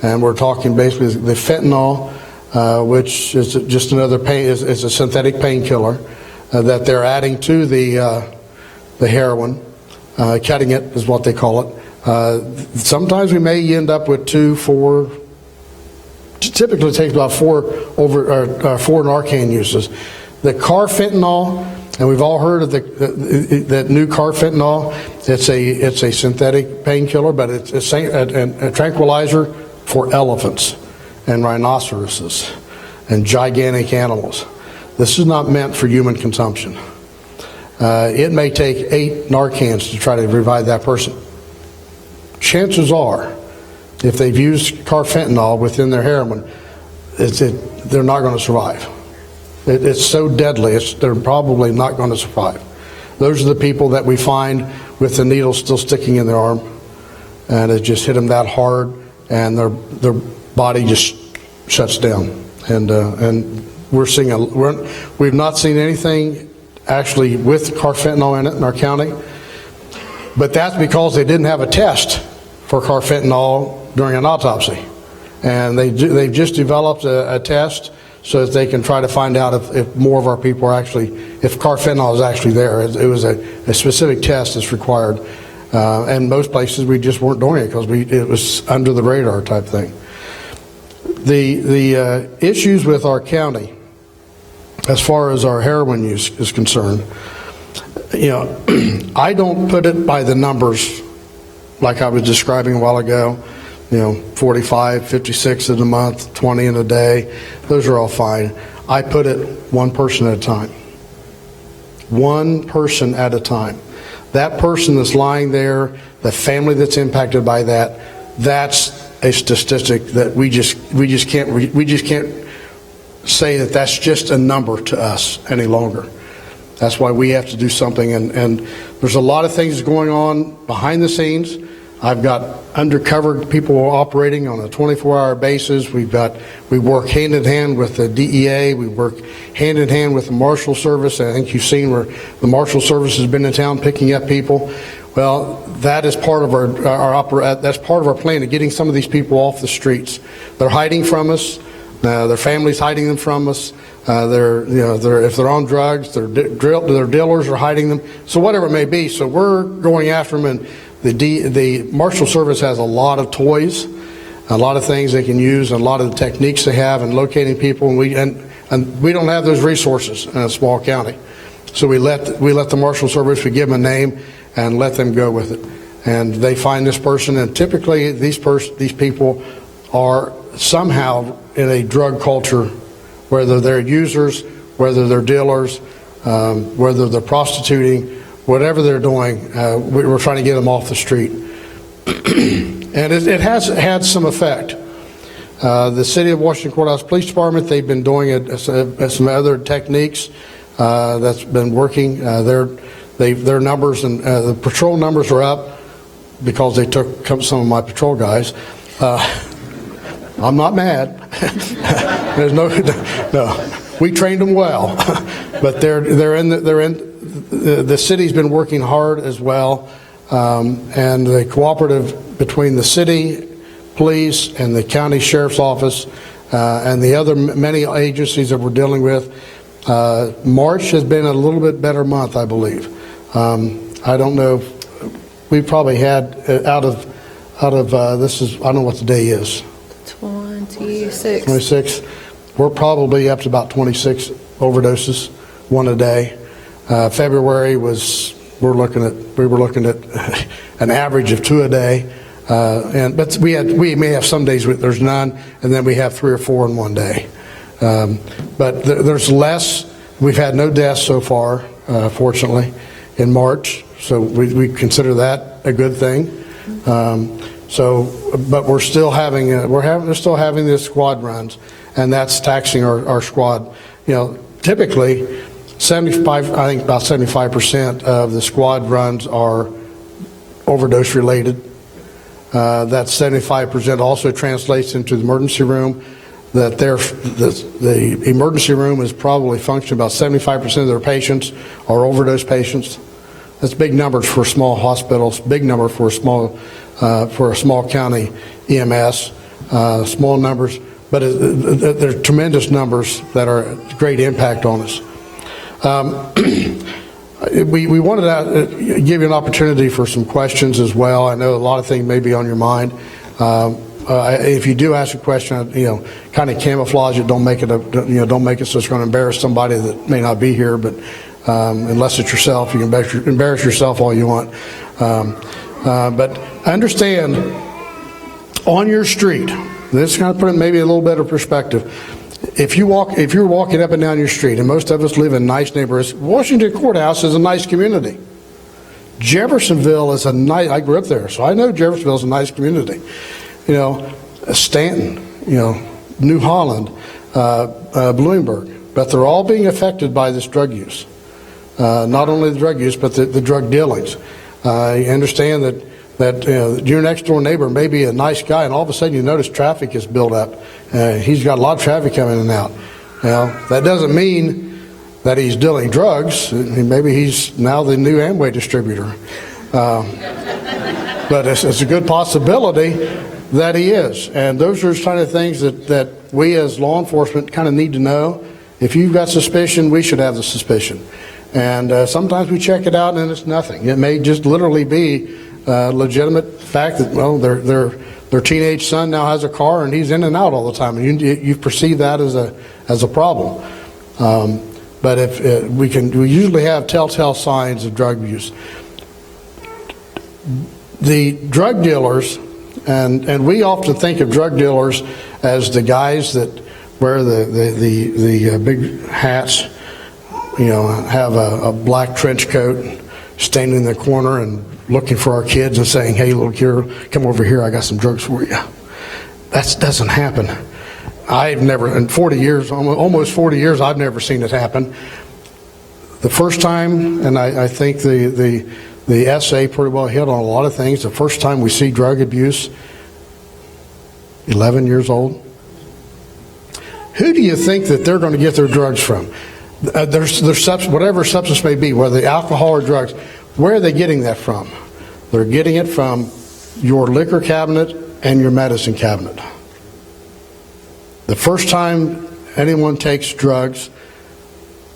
Speaker 7: and we're talking basically the fentanyl, which is just another pain, is a synthetic painkiller that they're adding to the heroin. Cutting it is what they call it. Sometimes we may end up with 2, 4. Typically, it takes about 4 Narcan uses. The carfentanil, and we've all heard of that new carfentanil. It's a synthetic painkiller, but it's a tranquilizer for elephants and rhinoceroses and gigantic animals. This is not meant for human consumption. It may take 8 Narcans to try to revive that person. Chances are, if they've used carfentanil within their heroin, they're not going to survive. It's so deadly, they're probably not going to survive. Those are the people that we find with the needle still sticking in their arm, and it just hit them that hard, and their body just shuts down. And we've not seen anything actually with carfentanil in it in our county, but that's because they didn't have a test for carfentanil during an autopsy, and they've just developed a test so that they can try to find out if more of our people are actually, if carfentanil is actually there. It was a specific test that's required, and most places we just weren't doing it because it was under the radar type thing. The issues with our county, as far as our heroin use is concerned, I don't put it by the numbers like I was describing a while ago. 45, 56 in a month, 20 in a day. Those are all fine. I put it one person at a time. One person at a time. That person that's lying there, the family that's impacted by that's a statistic that we just can't say that that's just a number to us any longer. That's why we have to do something, and there's a lot of things going on behind the scenes. I've got undercover people operating on a 24-hour basis. We work hand in hand with the DEA. We work hand in hand with the Marshal Service. I think you've seen where the Marshal Service has been in town picking up people. Well, that is part of that's part of our plan of getting some of these people off the streets. They're hiding from us. Their families hiding them from us. If they're on drugs, their dealers are hiding them. So whatever it may be. So we're going after them, and the Marshal Service has a lot of toys, a lot of things they can use, and a lot of the techniques they have in locating people, and we don't have those resources in a small county. So we let the Marshal Service, we give them a name and let them go with it. And they find this person, and typically these people are somehow in a drug culture, whether they're users, whether they're dealers, whether they're prostituting, whatever they're doing, we're trying to get them off the street. And it has had some effect. The City of Washington Courthouse Police Department, they've been doing some other techniques that's been working. Their numbers and the patrol numbers are up because they took some of my patrol guys. I'm not mad. There's no, we trained them well, but the city's been working hard as well, and the cooperative between the city police and the county sheriff's office and the other many agencies that we're dealing with. March has been a little bit better month, I believe. I don't know. We probably had out of this is, I don't know what the day is.
Speaker 6: 26.
Speaker 7: 26. We're probably up to about 26 overdoses, one a day. February we were looking at an average of 2 a day, but we may have some days where there's none, and then we have 3 or 4 in one day. But there's less. We've had no deaths so far, fortunately, in March, so we consider that a good thing. But we're still having the squad runs, and that's taxing our squad. Typically, 75% of the squad runs are overdose related. That 75% also translates into the emergency room. That the emergency room is probably functioning about 75% of their patients are overdose patients. That's big numbers for small hospitals. Big number for a small county EMS. Small numbers. but there are tremendous numbers that are a great impact on us. We wanted to give you an opportunity for some questions as well. I know a lot of things may be on your mind. If you do ask a question, kind of camouflage it. Don't make it don't make it so it's going to embarrass somebody that may not be here. But unless it's yourself, you can embarrass yourself all you want. But understand, on your street, this kind of put it maybe a little better perspective. If you're walking up and down your street, and most of us live in nice neighborhoods, Washington Courthouse is a nice community. Jeffersonville is a nice, I grew up there, so I know Jeffersonville is a nice community. Stanton, New Holland, Bloomberg, but they're all being affected by this drug use. Not only the drug use, but the drug dealings. You understand that your next door neighbor may be a nice guy, and all of a sudden you notice traffic is built up. He's got a lot of traffic coming in and out. That doesn't mean that he's dealing drugs. Maybe he's now the new Amway distributor. But it's a good possibility that he is. And those are the kind of things that we as law enforcement kind of need to know. If you've got suspicion, we should have the suspicion. And sometimes we check it out and it's nothing. It may just literally be legitimate fact that, well, their teenage son now has a car and he's in and out all the time, and you perceive that as a problem. But if we usually have telltale signs of drug use. The drug dealers, and we often think of drug dealers as the guys that wear the big hats, have a black trench coat, standing in the corner and looking for our kids and saying, "Hey, look here, come over here, I got some drugs for you." That doesn't happen. I've never, in 40 years, almost 40 years, I've never seen it happen. The first time, and I think the essay pretty well hit on a lot of things, the first time we see drug abuse, 11 years old. Who do you think that they're going to get their drugs from? Whatever substance may be, whether alcohol or drugs, where are they getting that from? They're getting it from your liquor cabinet and your medicine cabinet. The first time anyone takes drugs,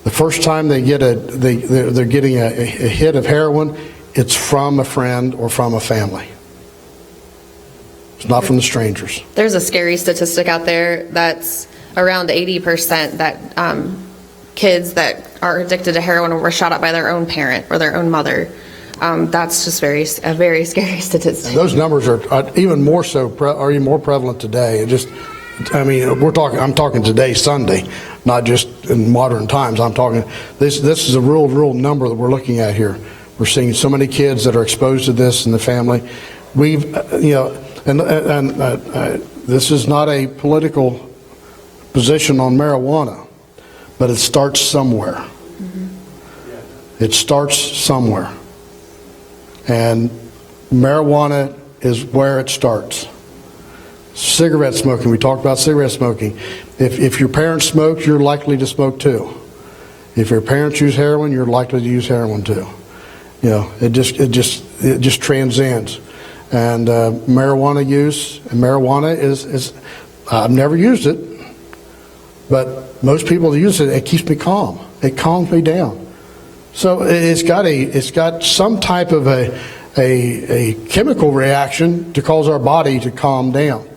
Speaker 7: the first time they're getting a hit of heroin, it's from a friend or from a family. It's not from the strangers.
Speaker 6: There's a scary statistic out there that's around 80% that kids that are addicted to heroin were shot up by their own parent or their own mother. That's just a very scary statistic.
Speaker 7: And those numbers are even more prevalent today. I'm talking today, Sunday, not just in modern times. I'm talking this is a real number that we're looking at here. We're seeing so many kids that are exposed to this in the family. This is not a political position on marijuana, but it starts somewhere. Mm-hmm. It starts somewhere. And marijuana is where it starts. Cigarette smoking, we talked about cigarette smoking. If your parents smoked, you're likely to smoke too. If your parents use heroin, you're likely to use heroin too. It just transcends. And marijuana use, is I've never used it, but most people use it. It keeps me calm. It calms me down. So it's got some type of a chemical reaction to cause our body to calm down.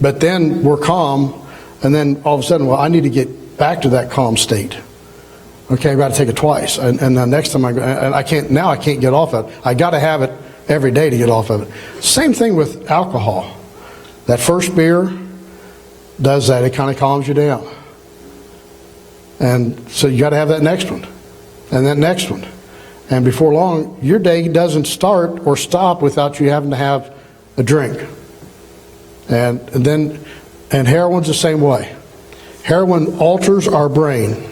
Speaker 7: But then we're calm, and then all of a sudden, well, I need to get back to that calm state. Okay, I've got to take it twice, and the next time I can't get off of it. I got to have it every day to get off of it. Same thing with alcohol. That first beer does that. It kind of calms you down. And so you got to have that next one and that next one. And before long, your day doesn't start or stop without you having to have a drink. And heroin's the same way. Heroin alters our brain.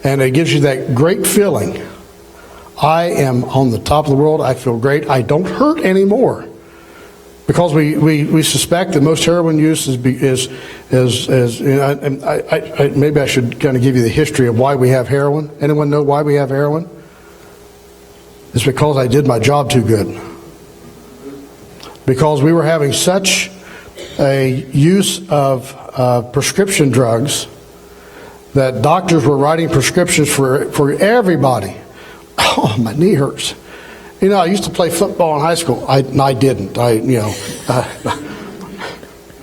Speaker 7: And it gives you that great feeling. I am on the top of the world. I feel great. I don't hurt anymore. Because we suspect that most heroin use is maybe I should kind of give you the history of why we have heroin. Anyone know why we have heroin? It's because I did my job too good. Because we were having such a use of prescription drugs, that doctors were writing prescriptions for everybody. Oh, my knee hurts. You know, I used to play football in high school. I didn't.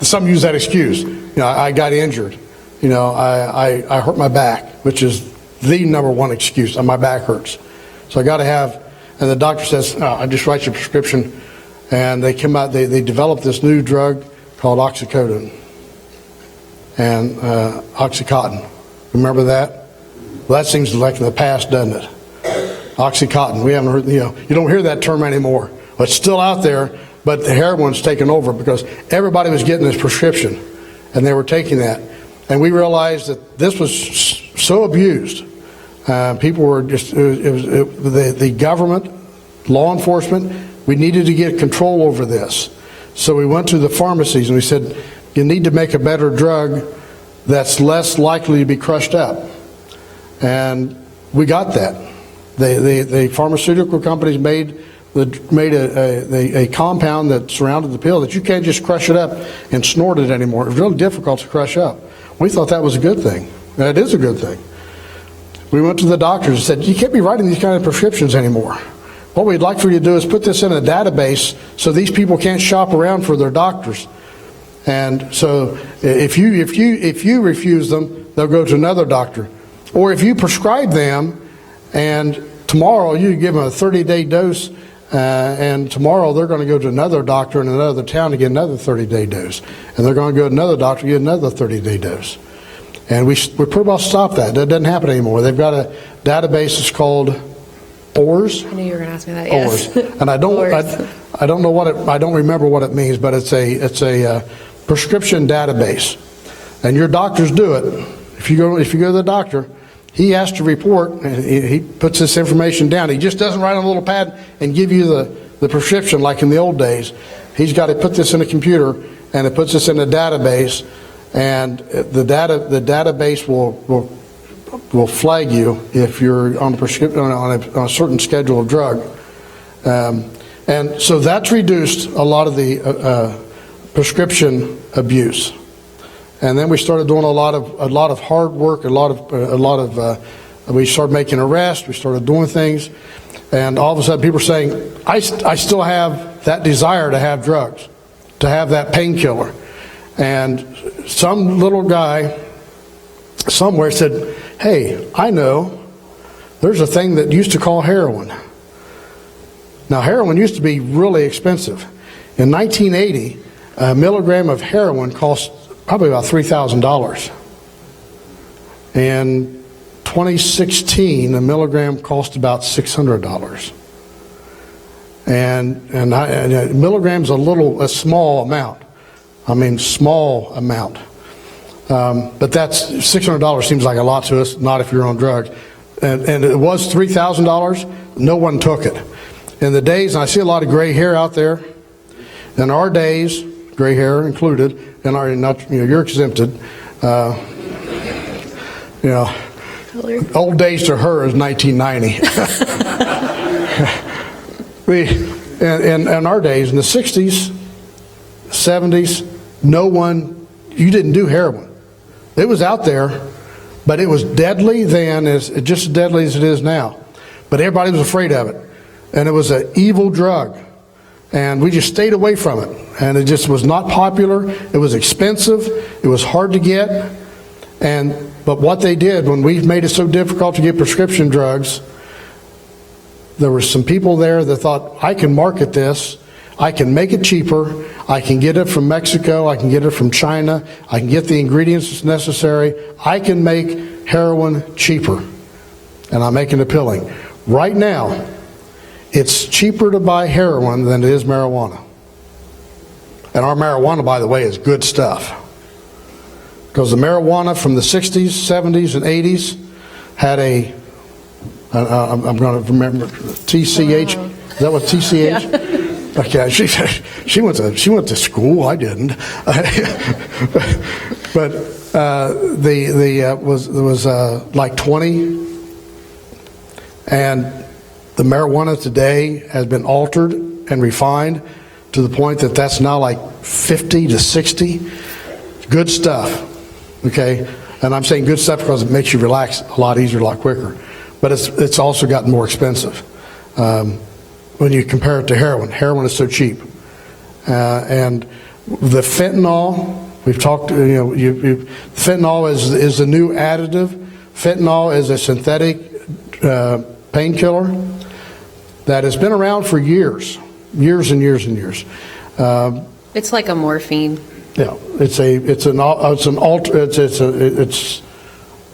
Speaker 7: Some use that excuse. You know, I got injured. You know, I hurt my back, which is the number one excuse. My back hurts. So I got to have, and the doctor says, oh, I just write you a prescription. And they come out, they developed this new drug called oxycodone and Oxycontin. Remember that? Well, that seems like in the past, doesn't it? Oxycontin. We haven't heard, you don't hear that term anymore. Well, it's still out there, but the heroin's taken over because everybody was getting this prescription and they were taking that. And we realized that this was so abused. People were just, the government, law enforcement, we needed to get control over this. So we went to the pharmacies and we said, you need to make a better drug that's less likely to be crushed up. And we got that. The pharmaceutical companies made a compound that surrounded the pill that you can't just crush it up and snort it anymore. It was really difficult to crush up. We thought that was a good thing. That is a good thing. We went to the doctors and said, you can't be writing these kind of prescriptions anymore. What we'd like for you to do is put this in a database so these people can't shop around for their doctors. And so if you refuse them, they'll go to another doctor. Or if you prescribe them and tomorrow you give them a 30-day dose and tomorrow they're going to go to another doctor in another town to get another 30-day dose. And they're going to go to another doctor to get another 30-day dose. And we pretty well stopped that. That doesn't happen anymore. They've got a database that's called ORS.
Speaker 6: I knew you were going to ask me that. Yes.
Speaker 7: ORS. And I don't know what I don't remember what it means, but it's a prescription database. And your doctors do it. If you go to the doctor, he has to report, and he puts this information down. He just doesn't write on a little pad and give you the prescription like in the old days. He's got to put this in a computer, and it puts this in a database, and the database will flag you if you're on a prescription on a certain schedule of drug. And so that's reduced a lot of the prescription abuse. And then we started doing a lot of hard work, we started making arrests, we started doing things, and all of a sudden people are saying, I still have that desire to have drugs, to have that painkiller. And some little guy somewhere said, hey, I know there's a thing that used to call heroin. Now heroin used to be really expensive. In 1980, a milligram of heroin cost probably about $3,000. In 2016, a milligram cost about $600. And a milligram's a small amount. I mean, small amount. But that's $600 seems like a lot to us, not if you're on drugs. And it was $3,000. No one took it. In the days, and I see a lot of gray hair out there. In our days, gray hair included, and you're exempted. Old days to her is 1990. In our days, in the 60s, 70s, you didn't do heroin. It was out there, but it was deadly then, just as deadly as it is now. But everybody was afraid of it. And it was an evil drug. And we just stayed away from it. And it just was not popular. It was expensive. It was hard to get. But what they did, when we made it so difficult to get prescription drugs, there were some people there that thought, I can market this. I can make it cheaper. I can get it from Mexico. I can get it from China. I can get the ingredients that's necessary. I can make heroin cheaper. And I'm making it appealing. Right now, it's cheaper to buy heroin than it is marijuana. And our marijuana, by the way, is good stuff. Because the marijuana from the 60s, 70s, and 80s had I'm going to remember, TCH. Is that what TCH? Yeah. Okay, she went to school. I didn't. But there was like 20, and the marijuana today has been altered and refined to to the point that that's now like 50 to 60. Good stuff, okay? And I'm saying good stuff because it makes you relax a lot easier, a lot quicker. But it's also gotten more expensive. When you compare it to heroin. Heroin is so cheap. And the fentanyl, we've talked, fentanyl is the new additive. Fentanyl is a synthetic painkiller that has been around for years and years and years.
Speaker 6: It's like a morphine.
Speaker 7: Yeah,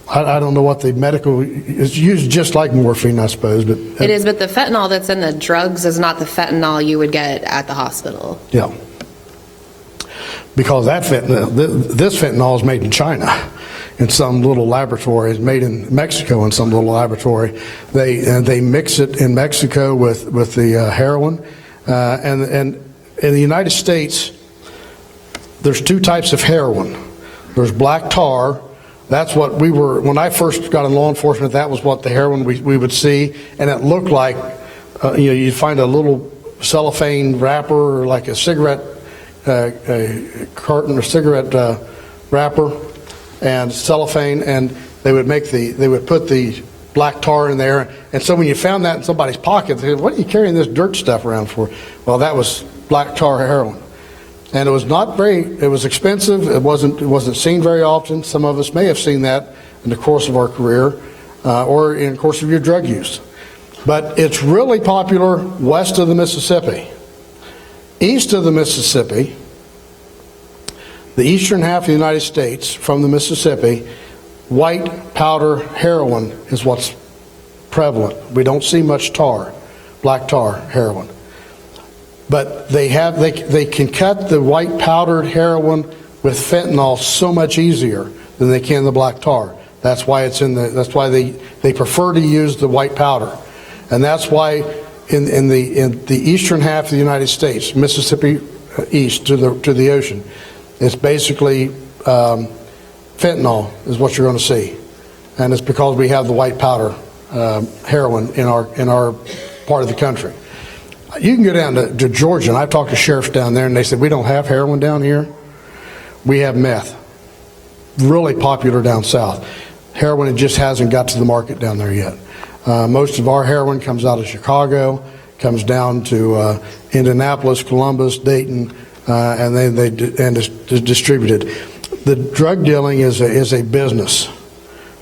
Speaker 7: I don't know what the medical, it's used just like morphine, I suppose, but.
Speaker 6: It is, but the fentanyl that's in the drugs is not the fentanyl you would get at the hospital.
Speaker 7: Yeah. Because this fentanyl is made in China in some little laboratory. It's made in Mexico in some little laboratory. They mix it in Mexico with the heroin. And in the United States, there's two types of heroin. There's black tar. That's what when I first got in law enforcement, that was what the heroin we would see. And it looked like, you'd find a little cellophane wrapper or like a cigarette a carton or cigarette wrapper and cellophane, and they would put the black tar in there. And so when you found that in somebody's pocket, they said, "What are you carrying this dirt stuff around for?" Well, that was black tar heroin. And it was expensive. It wasn't seen very often. Some of us may have seen that in the course of our career or in the course of your drug use. But it's really popular west of the Mississippi. East of the Mississippi, the eastern half of the United States from the Mississippi, white powder heroin is what's prevalent. We don't see much black tar heroin. But they can cut the white powdered heroin with fentanyl so much easier than they can the black tar. That's why they prefer to use the white powder. And that's why in the eastern half of the United States, Mississippi east to the ocean, it's basically fentanyl is what you're going to see, and it's because we have the white powder heroin in our part of the country. You can go down to Georgia, and I've talked to sheriffs down there, and they said we don't have heroin down here. We have meth, really popular down south. Heroin, it just hasn't got to the market down there yet. Most of our heroin comes out of Chicago, comes down to Indianapolis, Columbus, Dayton, and it's distributed. The drug dealing is a business.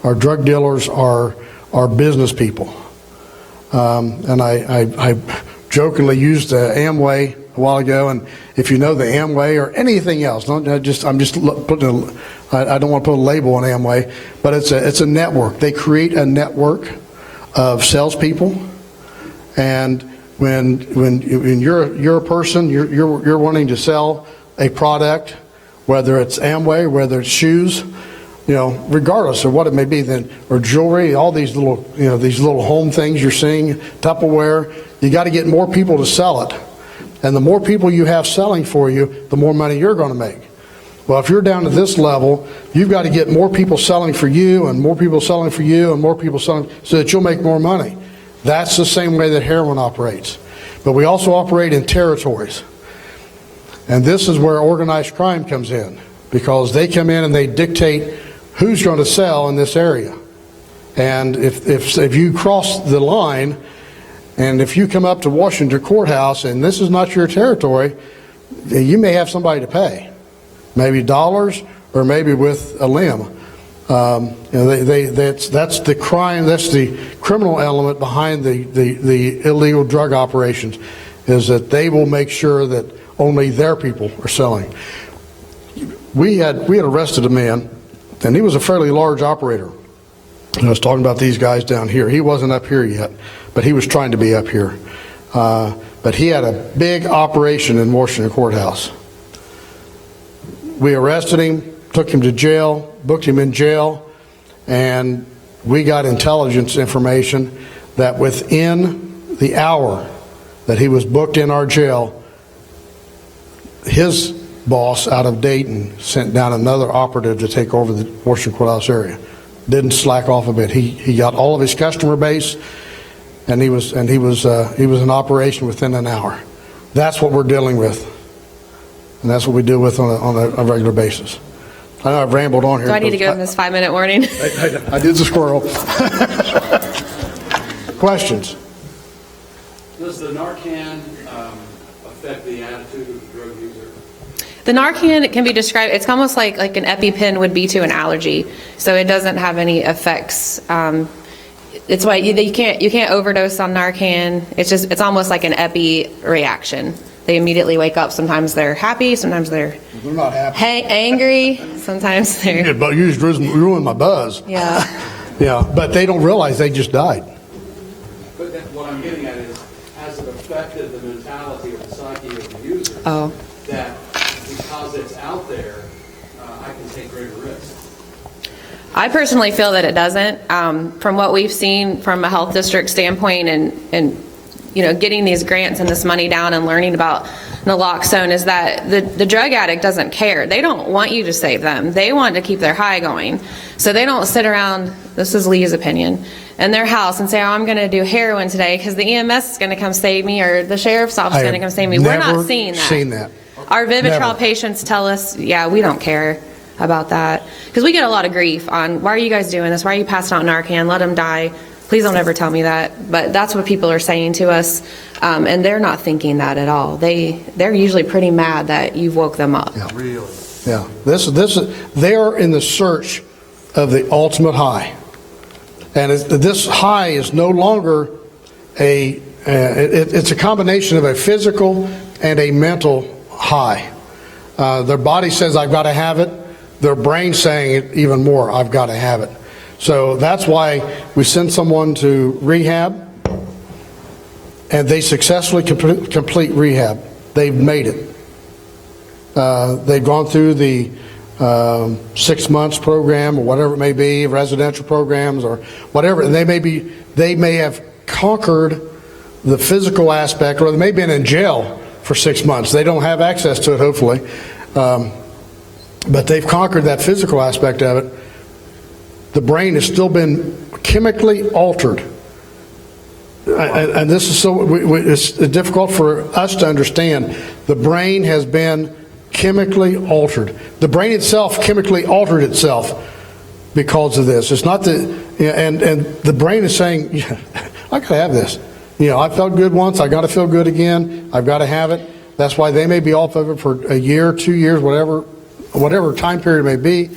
Speaker 7: Our drug dealers are business people. And I jokingly used Amway a while ago, and if you know the Amway or anything else, I don't want to put a label on Amway, but it's a network. They create a network of salespeople, and when you're a person, you're wanting to sell a product, whether it's Amway, whether it's shoes, regardless of what it may be, or jewelry, all these little home things you're seeing, Tupperware, you got to get more people to sell it, and the more people you have selling for you, the more money you're going to make. Well, if you're down to this level, you've got to get more people selling for you, and more people selling for you, and more people selling, so that you'll make more money. That's the same way that heroin operates. But we also operate in territories. And this is where organized crime comes in, because they come in and they dictate who's going to sell in this area. And if you cross the line, and if you come up to Washington Courthouse and this is not your territory, you may have somebody to pay. Maybe dollars, or maybe with a limb. That's the crime. That's the criminal element behind the illegal drug operations, is that they will make sure that only their people are selling. We had arrested a man, and he was a fairly large operator. And I was talking about these guys down here. He wasn't up here yet, but he was trying to be up here. But he had a big operation in Washington Courthouse. We arrested him, took him to jail, booked him in jail, and we got intelligence information that within the hour that he was booked in our jail, his boss out of Dayton sent down another operative to take over the Washington Courthouse area. Didn't slack off a bit. He got all of his customer base, and he was in operation within an hour. That's what we're dealing with. And that's what we deal with on a regular basis. I know I've rambled on here.
Speaker 6: Do I need to give them this 5-minute warning?
Speaker 7: I did the squirrel. Questions?
Speaker 1: Does the Narcan affect the attitude of the drug user?
Speaker 6: The Narcan, it can be described, it's almost like an EpiPen would be to an allergy. So it doesn't have any effects. It's why you can't overdose on Narcan. It's almost like an epi reaction. They immediately wake up. Sometimes they're happy, sometimes they're
Speaker 7: not happy.
Speaker 6: angry, sometimes they're,
Speaker 7: But you just ruined my buzz.
Speaker 6: yeah.
Speaker 7: Yeah, but they don't realize they just died.
Speaker 1: But what I'm getting at is, has it affected the mentality or the psyche of the user?
Speaker 6: Oh.
Speaker 1: That because it's out there, I can take greater risks.
Speaker 6: I personally feel that it doesn't. From what we've seen from a health district standpoint and getting these grants and this money down and learning about naloxone is that the drug addict doesn't care. They don't want you to save them. They want to keep their high going. So they don't sit around, this is Lee's opinion, in their house and say, oh, I'm going to do heroin today because the EMS is going to come save me or the sheriff's office is going to come save me. We're not seeing that. Our Vivitrol
Speaker 7: Never.
Speaker 6: patients tell us, yeah, we don't care about that. Because we get a lot of grief on, why are you guys doing this? Why are you passing out Narcan? Let them die. Please don't ever tell me that. But that's what people are saying to us. And they're not thinking that at all. They're usually pretty mad that you've woke them up.
Speaker 7: Yeah. Really? Yeah. They are in the search of the ultimate high. And this high is no longer it's a combination of a physical and a mental high. Their body says, I've got to have it. Their brain saying it even more, I've got to have it. So that's why we send someone to rehab, and they successfully complete rehab. They've made it. They've gone through the 6 months program or whatever it may be, residential programs or whatever, and they may have conquered the physical aspect, or they may have been in jail for 6 months. They don't have access to it, hopefully. But they've conquered that physical aspect of it. The brain has still been chemically altered. And this is it's difficult for us to understand. The brain has been chemically altered. The brain itself chemically altered itself because of this. It's not and the brain is saying, yeah, I got to have this. I felt good once, I got to feel good again, I've got to have it. That's why they may be off of it for a year, 2 years, whatever time period it may be,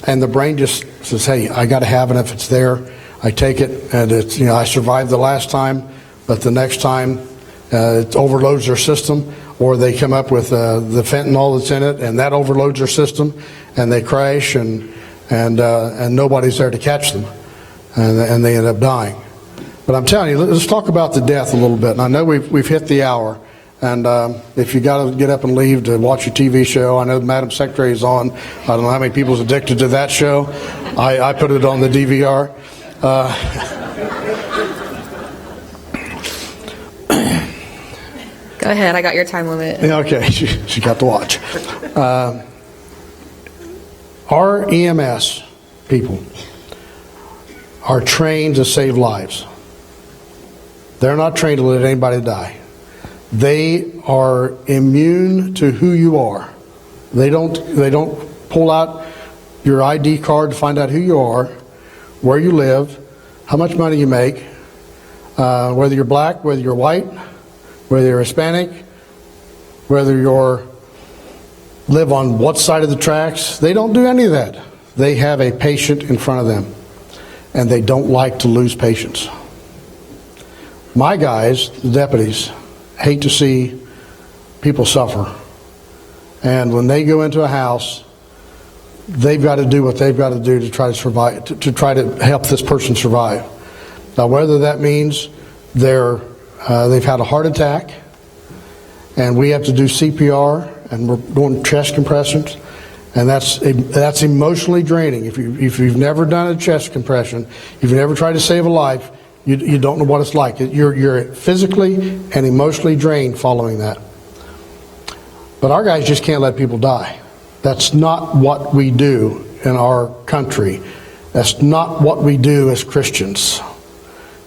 Speaker 7: and the brain just says, hey, I got to have it. If it's there, I take it, and it's, I survived the last time, but the next time it overloads their system, or they come up with the fentanyl that's in it, and that overloads their system, and they crash, and nobody's there to catch them, and they end up dying. But I'm telling you, let's talk about the death a little bit. And I know we've hit the hour. And if you got to get up and leave to watch your TV show, I know Madam Secretary is on. I don't know how many people's addicted to that show. I put it on the DVR.
Speaker 6: Go ahead, I got your time limit.
Speaker 7: Okay, she got to watch. Our EMS people are trained to save lives. They're not trained to let anybody die. They are immune to who you are. They don't pull out your ID card to find out who you are, where you live, how much money you make, whether you're black, whether you're white, whether you're Hispanic, whether you're live on what side of the tracks. They don't do any of that. They have a patient in front of them, and they don't like to lose patients. My guys, the deputies, hate to see people suffer. And when they go into a house, they've got to do what they've got to do to try to survive, to try to help this person survive. Now, whether that means they've had a heart attack, and we have to do CPR, and we're doing chest compressions, and that's emotionally draining. If you've never done a chest compression, if you've never tried to save a life, you don't know what it's like. You're physically and emotionally drained following that. But our guys just can't let people die. That's not what we do in our country. That's not what we do as Christians,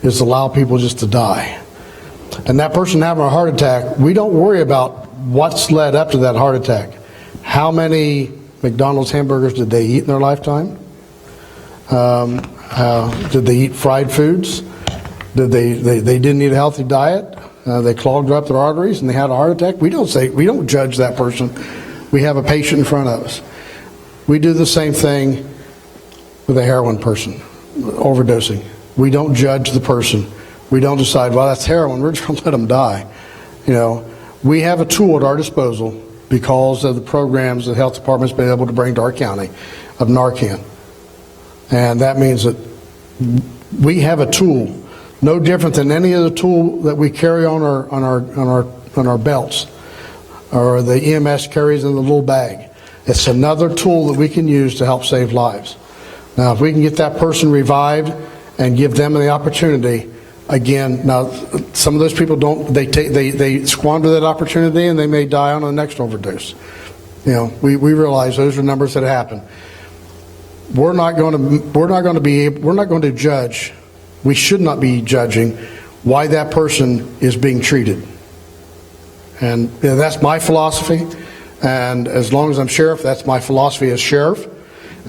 Speaker 7: is allow people just to die. And that person having a heart attack, we don't worry about what's led up to that heart attack? How many McDonald's hamburgers did they eat in their lifetime? Did they eat fried foods? Did they didn't eat a healthy diet? They clogged up their arteries and they had a heart attack? We don't judge that person. We have a patient in front of us. We do the same thing with a heroin person overdosing. We don't judge the person. We don't decide, well, that's heroin, we're just going to let them die. We have a tool at our disposal because of the programs the health department's been able to bring to our county of Narcan. And that means that we have a tool no different than any other tool that we carry on our belts or the EMS carries in the little bag. It's another tool that we can use to help save lives. Now, if we can get that person revived and give them the opportunity, again, now some of those people they squander that opportunity and they may die on the next overdose. We realize those are numbers that happen. We're not going to judge. We should not be judging why that person is being treated. And that's my philosophy. And as long as I'm sheriff, that's my philosophy as sheriff.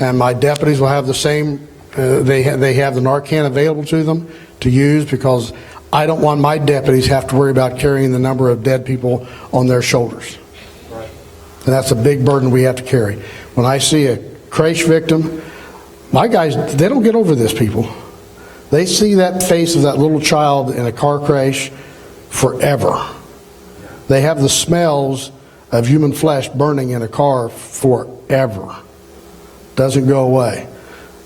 Speaker 7: And my deputies will have the same. They have the Narcan available to them to use because I don't want my deputies have to worry about carrying the number of dead people on their shoulders. Right. And that's a big burden we have to carry. When I see a crash victim, my guys, they don't get over this, people. They see that face of that little child in a car crash forever. They have the smells of human flesh burning in a car forever. Doesn't go away.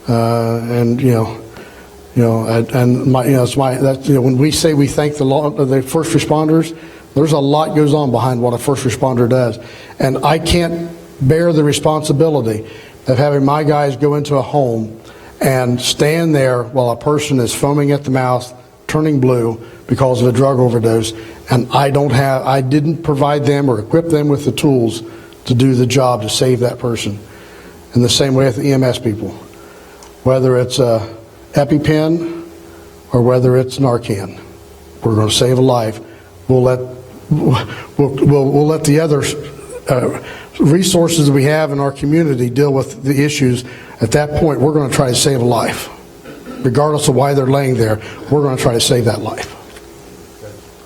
Speaker 7: When we say we thank the first responders, there's a lot goes on behind what a first responder does. And I can't bear the responsibility of having my guys go into a home and stand there while a person is foaming at the mouth, turning blue because of a drug overdose, and I didn't provide them or equip them with the tools to do the job to save that person. In the same way with the EMS people, whether it's EpiPen or whether it's Narcan, we're going to save a life. We'll let the other resources we have in our community deal with the issues. At that point, we're going to try to save a life. Regardless of why they're laying there, we're going to try to save that life.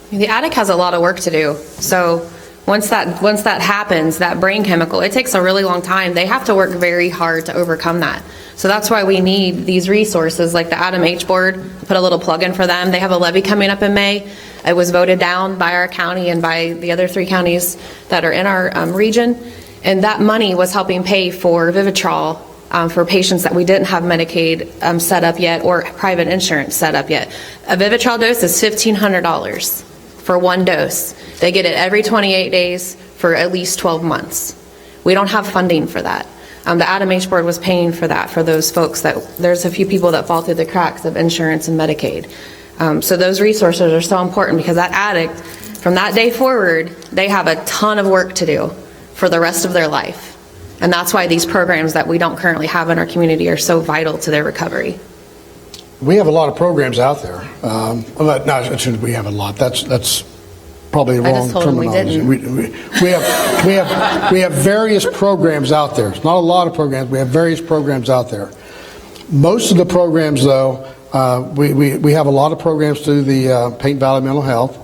Speaker 6: The addict has a lot of work to do. So once that happens, that brain chemical, it takes a really long time. They have to work very hard to overcome that. So that's why we need these resources like the Adam H. Board. Put a little plug in for them. They have a levy coming up in May. It was voted down by our county and by the other 3 counties that are in our region. And that money was helping pay for Vivitrol for patients that we didn't have Medicaid set up yet or private insurance set up yet. A Vivitrol dose is $1,500 for 1 dose. They get it every 28 days for at least 12 months. We don't have funding for that. The Adam H. Board was paying for that for those folks that there's a few people that fall through the cracks of insurance and Medicaid. So those resources are so important because that addict, from that day forward, they have a ton of work to do for the rest of their life. And that's why these programs that we don't currently have in our community are so vital to their recovery.
Speaker 7: We have a lot of programs out there. We have a lot. That's probably the wrong terminology. We have various programs out there. It's not a lot of programs. We have various programs out there. Most of the programs, though, we have a lot of programs through the Paint Valley Mental Health.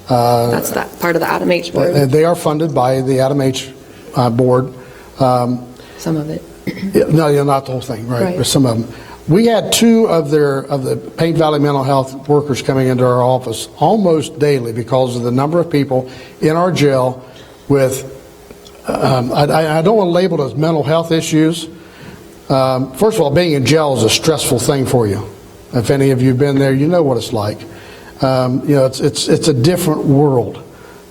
Speaker 6: That's that part of the Adam H. Board.
Speaker 7: They are funded by the Adam H. Board.
Speaker 6: Some of it.
Speaker 7: No, not the whole thing, right? But some of them. We had 2 of the Paint Valley Mental Health workers coming into our office almost daily because of the number of people in our jail with, I don't want to label it as mental health issues. First of all, being in jail is a stressful thing for you. If any of you have been there, you know what it's like. It's a different world,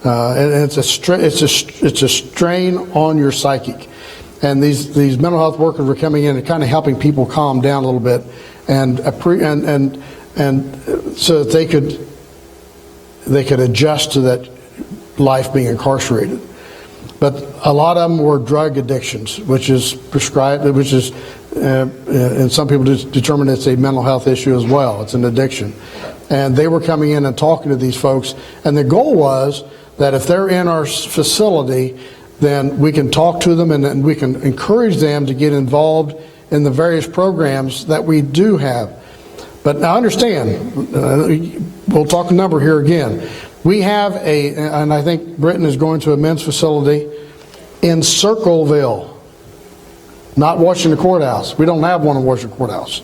Speaker 7: and it's a strain on your psychic. And these mental health workers were coming in and kind of helping people calm down a little bit, and so that they could adjust to that life being incarcerated. But a lot of them were drug addictions, which is prescribed, and some people determine it's a mental health issue as well. It's an addiction. And they were coming in and talking to these folks, and the goal was that if they're in our facility, then we can talk to them and we can encourage them to get involved in the various programs that we do have. But now understand, we'll talk a number here again. We have and I think Britton is going to a men's facility in Circleville, not Washington Courthouse. We don't have one in Washington Courthouse.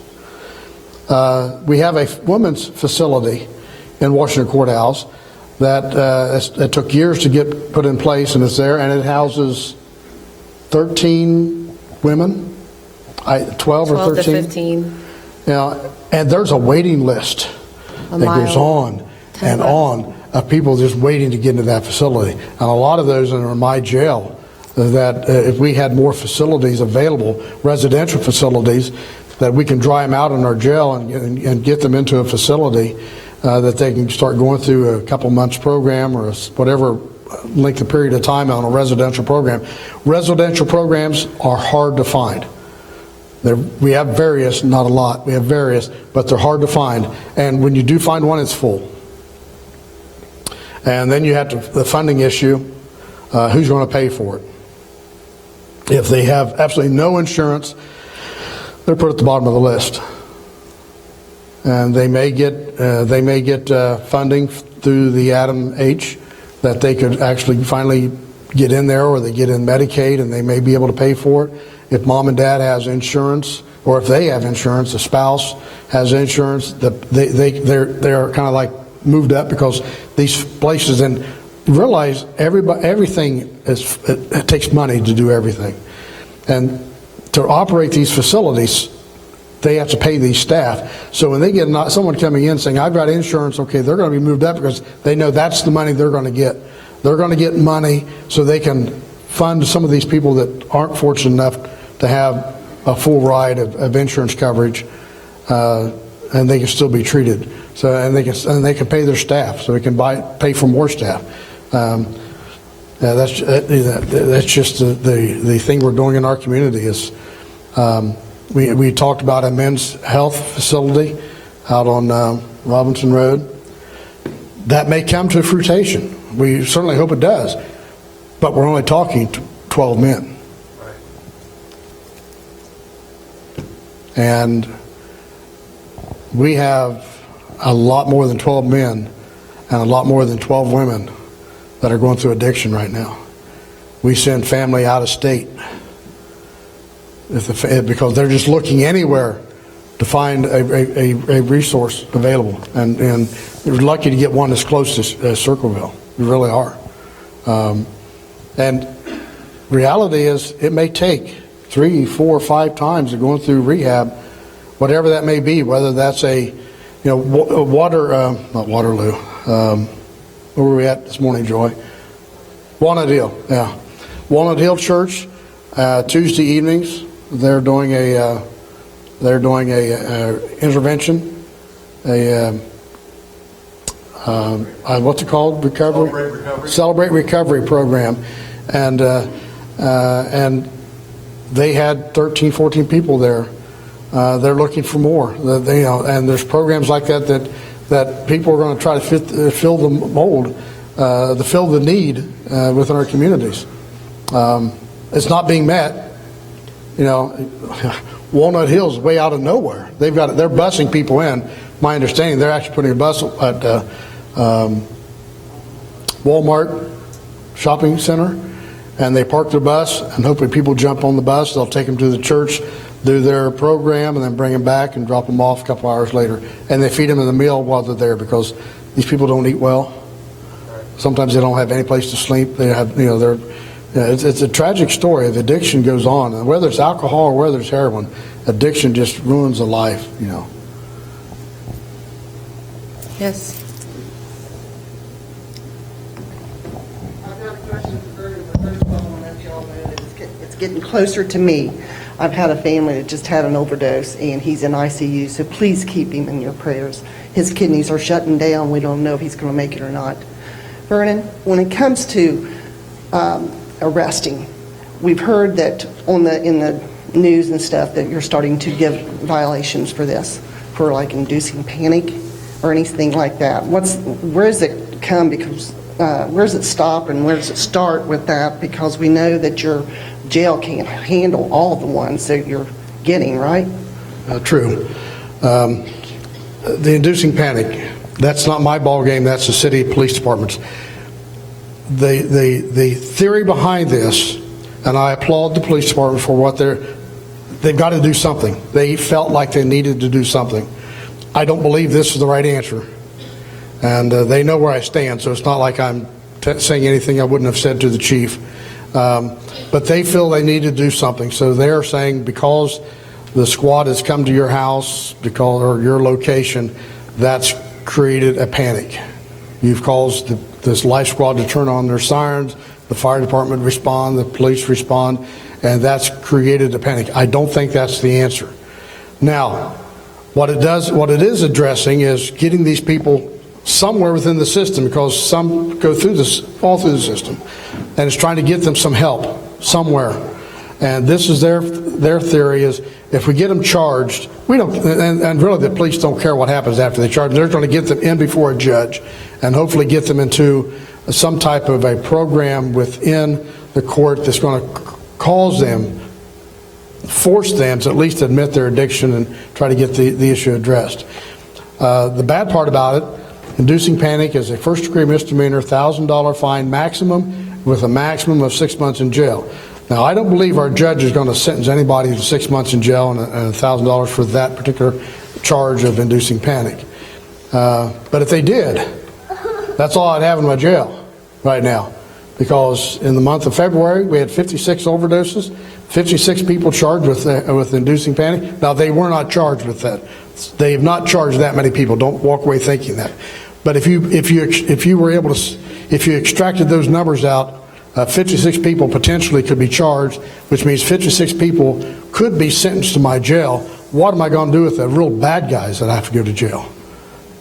Speaker 7: We have a women's facility in Washington Courthouse that it took years to get put in place, and it's there, and it houses 13 women, 12 or 13.
Speaker 6: to 15.
Speaker 7: And there's a waiting list that goes on and on of people just waiting to get into that facility. And a lot of those are in my jail, that if we had more facilities available, residential facilities, that we can dry them out in our jail and get them into a facility that they can start going through a couple months program or whatever length of period of time on a residential program. Residential programs are hard to find. We have various, not a lot, we have various, but they're hard to find. And when you do find one, it's full. And then you have the funding issue, who's going to pay for it? If they have absolutely no insurance, they're put at the bottom of the list. And they may get funding through the Adam H that they could actually finally get in there, or they get in Medicaid and they may be able to pay for it. If mom and dad has insurance, or if they have insurance, the spouse has insurance, they're kind of like moved up, because these places, and realize everything it takes money to do everything, and to operate these facilities, they have to pay these staff. So when they get someone coming in saying, I've got insurance, okay, they're going to be moved up because they know that's the money they're going to get. They're going to get money so they can fund some of these people that aren't fortunate enough to have a full ride of insurance coverage, and they can still be treated. So and they can pay their staff, so they can pay for more staff. That's just the thing we're doing in our community. Is we talked about a men's health facility out on Robinson Road. That may come to fruition. We certainly hope it does, but we're only talking 12 men. And we have a lot more than 12 men and a lot more than 12 women that are going through addiction right now. We send family out of state because they're just looking anywhere to find a resource available. And we're lucky to get one as close as Circleville. We really are. And reality is, it may take 3, 4, 5 times of going through rehab, whatever that may be, whether that's not Waterloo. Where were we at this morning, Joy? Walnut Hill, yeah. Walnut Hill Church, Tuesday evenings, they're doing a intervention, what's it called? Celebrate Recovery program, and they had 13, 14 people there. They're looking for more. And there's programs like that people are going to try to fill the mold, to fill the need within our communities. It's not being met. Walnut Hill's way out of nowhere. They're busing people in. My understanding, they're actually putting a bus at Walmart shopping center, and they park their bus, and hopefully people jump on the bus. They'll take them to the church, do their program, and then bring them back and drop them off a couple hours later. And they feed them the meal while they're there, because these people don't eat well. Sometimes they don't have any place to sleep. They have, it's a tragic story. The addiction goes on, and whether it's alcohol or whether it's heroin, addiction just ruins a life.
Speaker 6: Yes.
Speaker 8: I've got a question for Bernie, but first of all, I want to let y'all know that it's getting closer to me. I've had a family that just had an overdose, and he's in ICU, so please keep him in your prayers. His kidneys are shutting down. We don't know if he's going to make it or not. Vernon, when it comes to arresting, we've heard that in the news and stuff that you're starting to give violations for this, for like inducing panic or anything like that. Where does it come? Because where does it stop and where does it start with that? Because we know that your jail can't handle all the ones that you're getting, right?
Speaker 7: True. The inducing panic, that's not my ballgame, that's the city police department's. The theory behind this, and I applaud the police department for what they've got to do something. They felt like they needed to do something. I don't believe this is the right answer. And they know where I stand, so it's not like I'm saying anything I wouldn't have said to the chief. But they feel they need to do something. So they're saying because the squad has come to your house, or your location, that's created a panic. You've caused this life squad to turn on their sirens, the fire department respond, the police respond, and that's created a panic. I don't think that's the answer. Now, what it is addressing is getting these people somewhere within the system, because some fall through the system, and it's trying to get them some help somewhere. And this is their theory is if we get them charged, we don't, and really the police don't care what happens after they charge them. They're trying to get them in before a judge and hopefully get them into some type of a program within the court that's going to force them to at least admit their addiction and try to get the issue addressed. The bad part about it, inducing panic is a first-degree misdemeanor, $1,000 fine maximum with a maximum of 6 months in jail. Now, I don't believe our judge is going to sentence anybody to 6 months in jail and $1,000 for that particular charge of inducing panic. But if they did, that's all I'd have in my jail right now. Because in the month of February, we had 56 overdoses, 56 people charged with inducing panic. Now, they were not charged with that. They have not charged that many people. Don't walk away thinking that. But if you were able to, if you extracted those numbers out, 56 people potentially could be charged, which means 56 people could be sentenced to my jail. What am I going to do with the real bad guys that have to go to jail?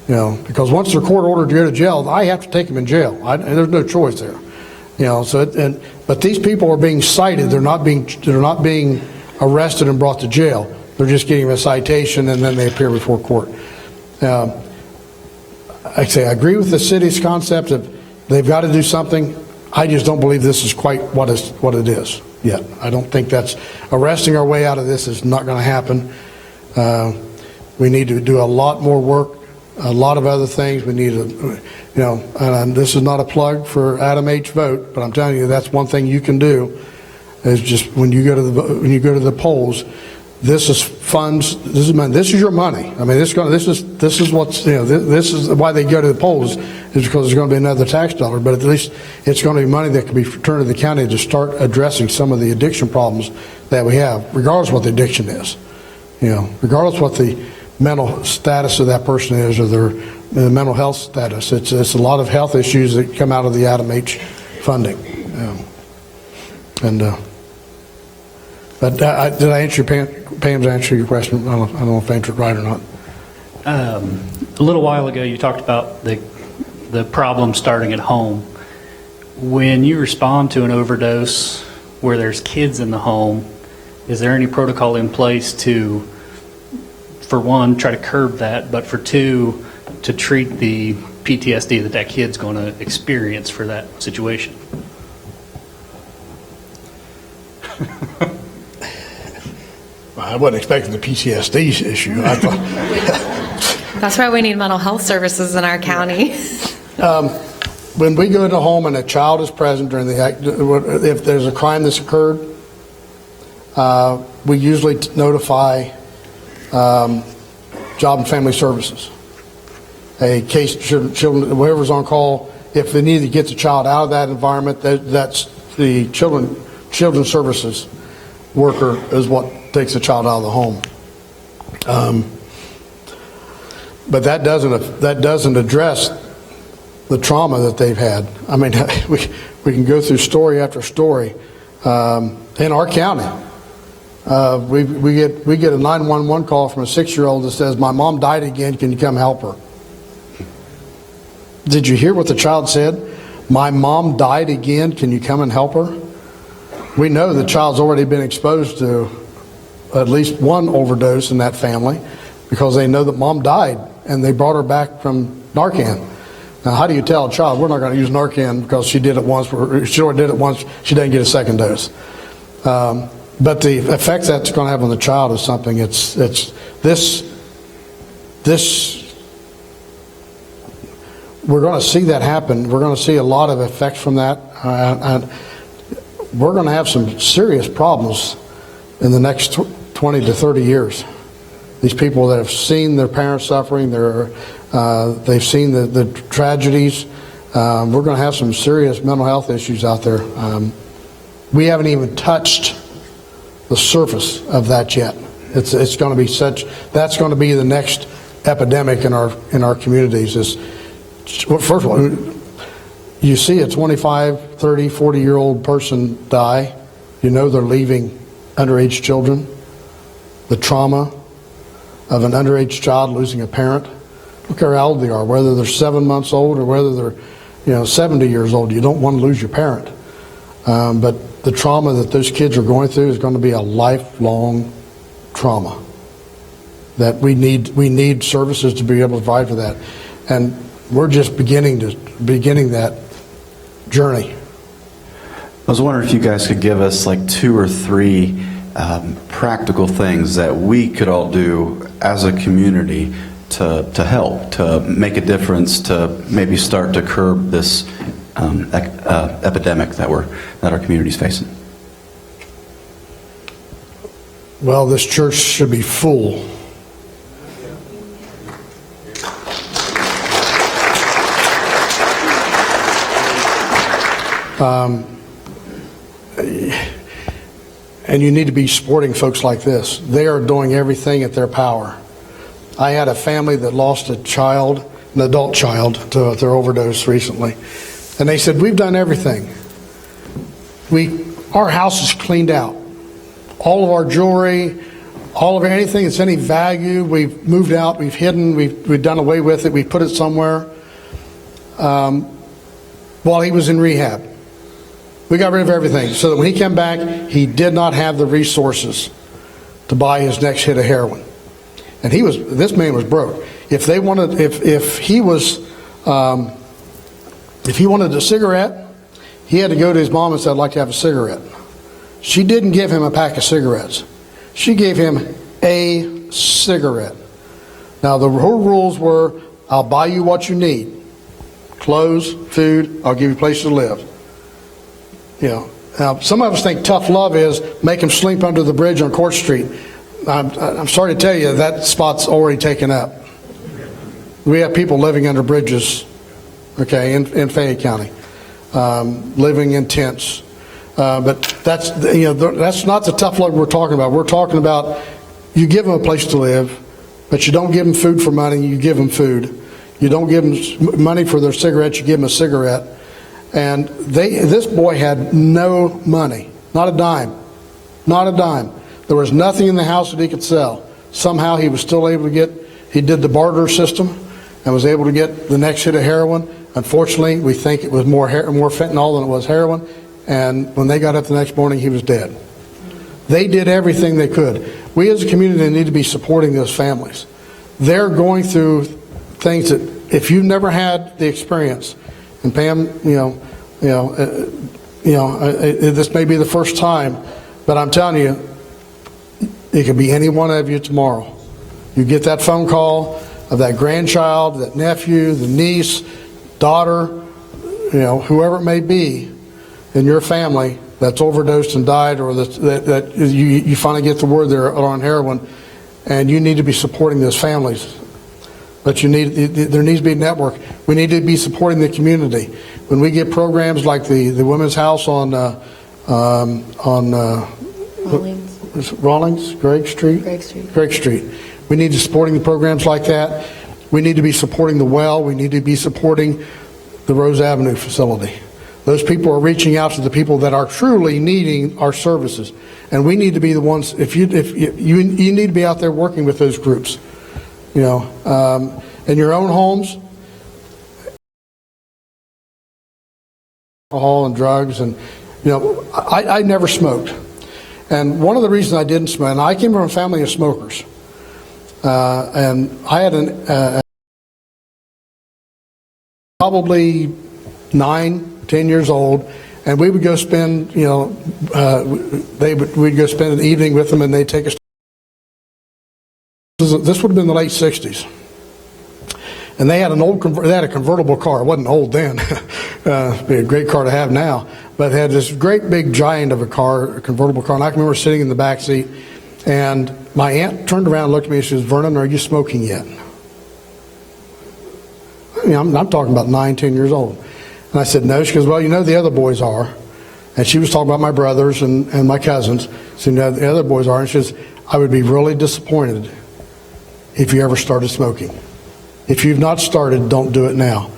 Speaker 7: You know, because once they're court ordered to go to jail, I have to take them in jail. There's no choice there. You know, but these people are being cited. They're not being arrested and brought to jail. They're just getting a citation and then they appear before court. I agree with the city's concept of they've got to do something. I just don't believe this is quite what it is yet. I don't think that's arresting our way out of this is not going to happen. We need to do a lot more work, a lot of other things. We need to, and this is not a plug for Adam H. Vote, but I'm telling you that's one thing you can do is just when you go to the polls. This is funds. This is money. This is your money. I mean, this is what's this is why they go to the polls is because there's going to be another tax dollar. But at least it's going to be money that can be returned to the county to start addressing some of the addiction problems that we have, regardless of what the addiction is. Regardless of what the mental status of that person is or their mental health status. It's a lot of health issues that come out of the Adam H. funding. But did I answer Pam's answer your question? I don't know if I answered right or not.
Speaker 9: A little while ago, you talked about the problem starting at home. When you respond to an overdose where there's kids in the home, is there any protocol in place to, for one, try to curb that, but for two, to treat the PTSD that kid's going to experience for that situation?
Speaker 7: I wasn't expecting the PTSD issue. I thought
Speaker 6: That's why we need mental health services in our county.
Speaker 7: when we go into a home and a child is present during the act, if there's a crime that's occurred, we usually notify Job and Family Services. A case, children, whoever's on call, if they need to get the child out of that environment, that's the children's services worker is what takes the child out of the home. But that doesn't address the trauma that they've had. I mean, we can go through story after story in our county. We get a 911 call from a 6-year-old that says, "My mom died again. Can you come help her?" Did you hear what the child said? "My mom died again. Can you come and help her?" We know the child's already been exposed to at least one overdose in that family because they know that mom died and they brought her back from Narcan. Now, how do you tell a child, we're not going to use Narcan because she did it once, or she already did it once, she didn't get a second dose. But the effect that's going to have on the child is something, it's this, we're going to see that happen. We're going to see a lot of effects from that. And we're going to have some serious problems in the next 20 to 30 years. These people that have seen their parents suffering, they've seen the tragedies. We're going to have some serious mental health issues out there. We haven't even touched the surface of that yet. It's going to be that's going to be the next epidemic in our communities. First of all, you see a 25, 30, 40-year-old person die, you know they're leaving underage children. The trauma of an underage child losing a parent. Look how old they are, whether they're 7 months old or whether they're 70 years old. You don't want to lose your parent. But the trauma that those kids are going through is going to be a lifelong trauma that we need services to be able to provide for that. And we're just beginning that journey.
Speaker 10: I was wondering if you guys could give us like 2 or 3 practical things that we could all do as a community to help, to make a difference, to maybe start to curb this epidemic that our community is facing.
Speaker 7: Well, this church should be full. And you need to be supporting folks like this. They are doing everything at their power. I had a family that lost a child, an adult child, to their overdose recently. And they said, we've done everything. Our house is cleaned out. All of our jewelry, all of anything that's any value, we've moved out, we've hidden, we've done away with it, we've put it somewhere. While he was in rehab. We got rid of everything so that when he came back, he did not have the resources to buy his next hit of heroin. And this man was broke. If he wanted a cigarette, he had to go to his mom and say, I'd like to have a cigarette. She didn't give him a pack of cigarettes. She gave him a cigarette. Now, her rules were, I'll buy you what you need. Clothes, food, I'll give you a place to live. Now some of us think tough love is make him sleep under the bridge on Court Street. I'm sorry to tell you that spot's already taken up. We have people living under bridges, in Fayette County, living in tents. But that's not the tough love we're talking about. We're talking about you give them a place to live, but you don't give them food for money. You give them food. You don't give them money for their cigarettes. You give them a cigarette. And this boy had no money, not a dime, not a dime. There was nothing in the house that he could sell. Somehow he was still able to he did the barter system and was able to get the next hit of heroin. Unfortunately, we think it was more fentanyl than it was heroin. And when they got up the next morning, he was dead. They did everything they could. We as a community need to be supporting those families. They're going through things that if you've never had the experience, and Pam, this may be the first time, but I'm telling you, it could be any one of you tomorrow. You get that phone call of that grandchild, that nephew, the niece, daughter, whoever it may be in your family that's overdosed and died, or that you finally get the word they're on heroin, and you need to be supporting those families. But there needs to be a network. We need to be supporting the community. When we get programs like the Women's House on Rawlings, Gregg Street. We need to be supporting the programs like that. We need to be supporting the well. We need to be supporting the Rose Avenue facility. Those people are reaching out to the people that are truly needing our services, and we need to be the ones. If you need to be out there working with those groups. In your own homes, alcohol and drugs, and I never smoked, and one of the reasons I didn't smoke, and I came from a family of smokers, and I had probably 9, 10 years old, and we would go spend, we'd go spend an evening with them, and they'd take us. This would have been the late 60s. And they had they had a convertible car. It wasn't old then. It'd be a great car to have now. But they had this great big giant of a car, a convertible car. And I can remember sitting in the back seat, and my aunt turned around and looked at me and she says, "Vernon, are you smoking yet?" I mean, I'm talking about 9, 10 years old. And I said, "No." She goes, "Well, the other boys are." And she was talking about my brothers and my cousins. So, the other boys are. And she says, "I would be really disappointed if you ever started smoking. If you've not started, don't do it now."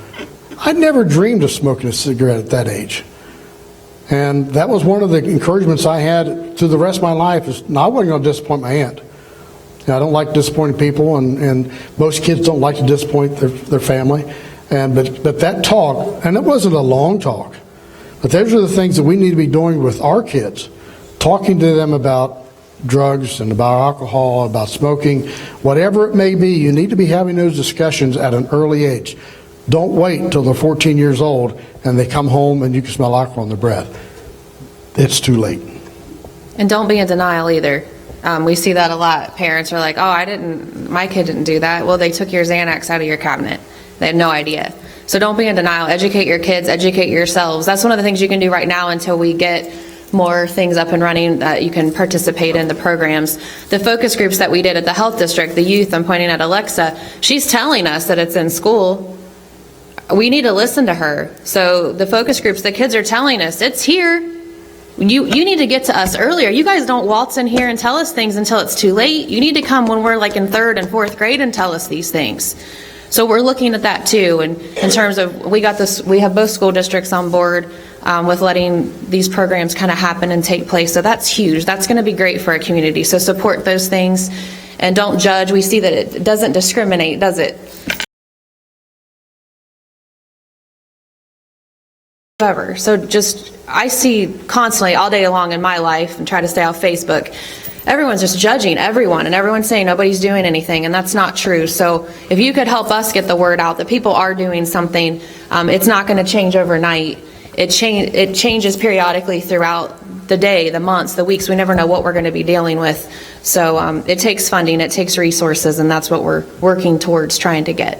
Speaker 7: I'd never dreamed of smoking a cigarette at that age. And that was one of the encouragements I had through the rest of my life. Is I wasn't going to disappoint my aunt. I don't like disappointing people, and most kids don't like to disappoint their family. But that talk, and it wasn't a long talk, but those are the things that we need to be doing with our kids, talking to them about drugs and about alcohol, about smoking, whatever it may be. You need to be having those discussions at an early age. Don't wait until they're 14 years old and they come home and you can smell alcohol in their breath. It's too late.
Speaker 6: And don't be in denial either. We see that a lot. Parents are like, "Oh, my kid didn't do that." Well, they took your Xanax out of your cabinet. They had no idea. So don't be in denial. Educate your kids, educate yourselves. That's one of the things you can do right now until we get more things up and running that you can participate in the programs. The focus groups that we did at the health district, the youth, I'm pointing at Alexa, she's telling us that it's in school. We need to listen to her. So the focus groups, the kids are telling us, it's here. You need to get to us earlier. You guys don't waltz in here and tell us things until it's too late. You need to come when we're like in 3rd and 4th grade and tell us these things. So we're looking at that too. And in terms of, we have both school districts on board with letting these programs kind of happen and take place. So that's huge. That's going to be great for our community. So support those things and don't judge. We see that it doesn't discriminate, does it? However, so I see constantly all day long in my life, and try to stay off Facebook, everyone's just judging everyone, and everyone's saying nobody's doing anything, and that's not true. So if you could help us get the word out that people are doing something, it's not going to change overnight. It changes periodically throughout the day, the months, the weeks. We never know what we're going to be dealing with. So it takes funding, it takes resources, and that's what we're working towards trying to get.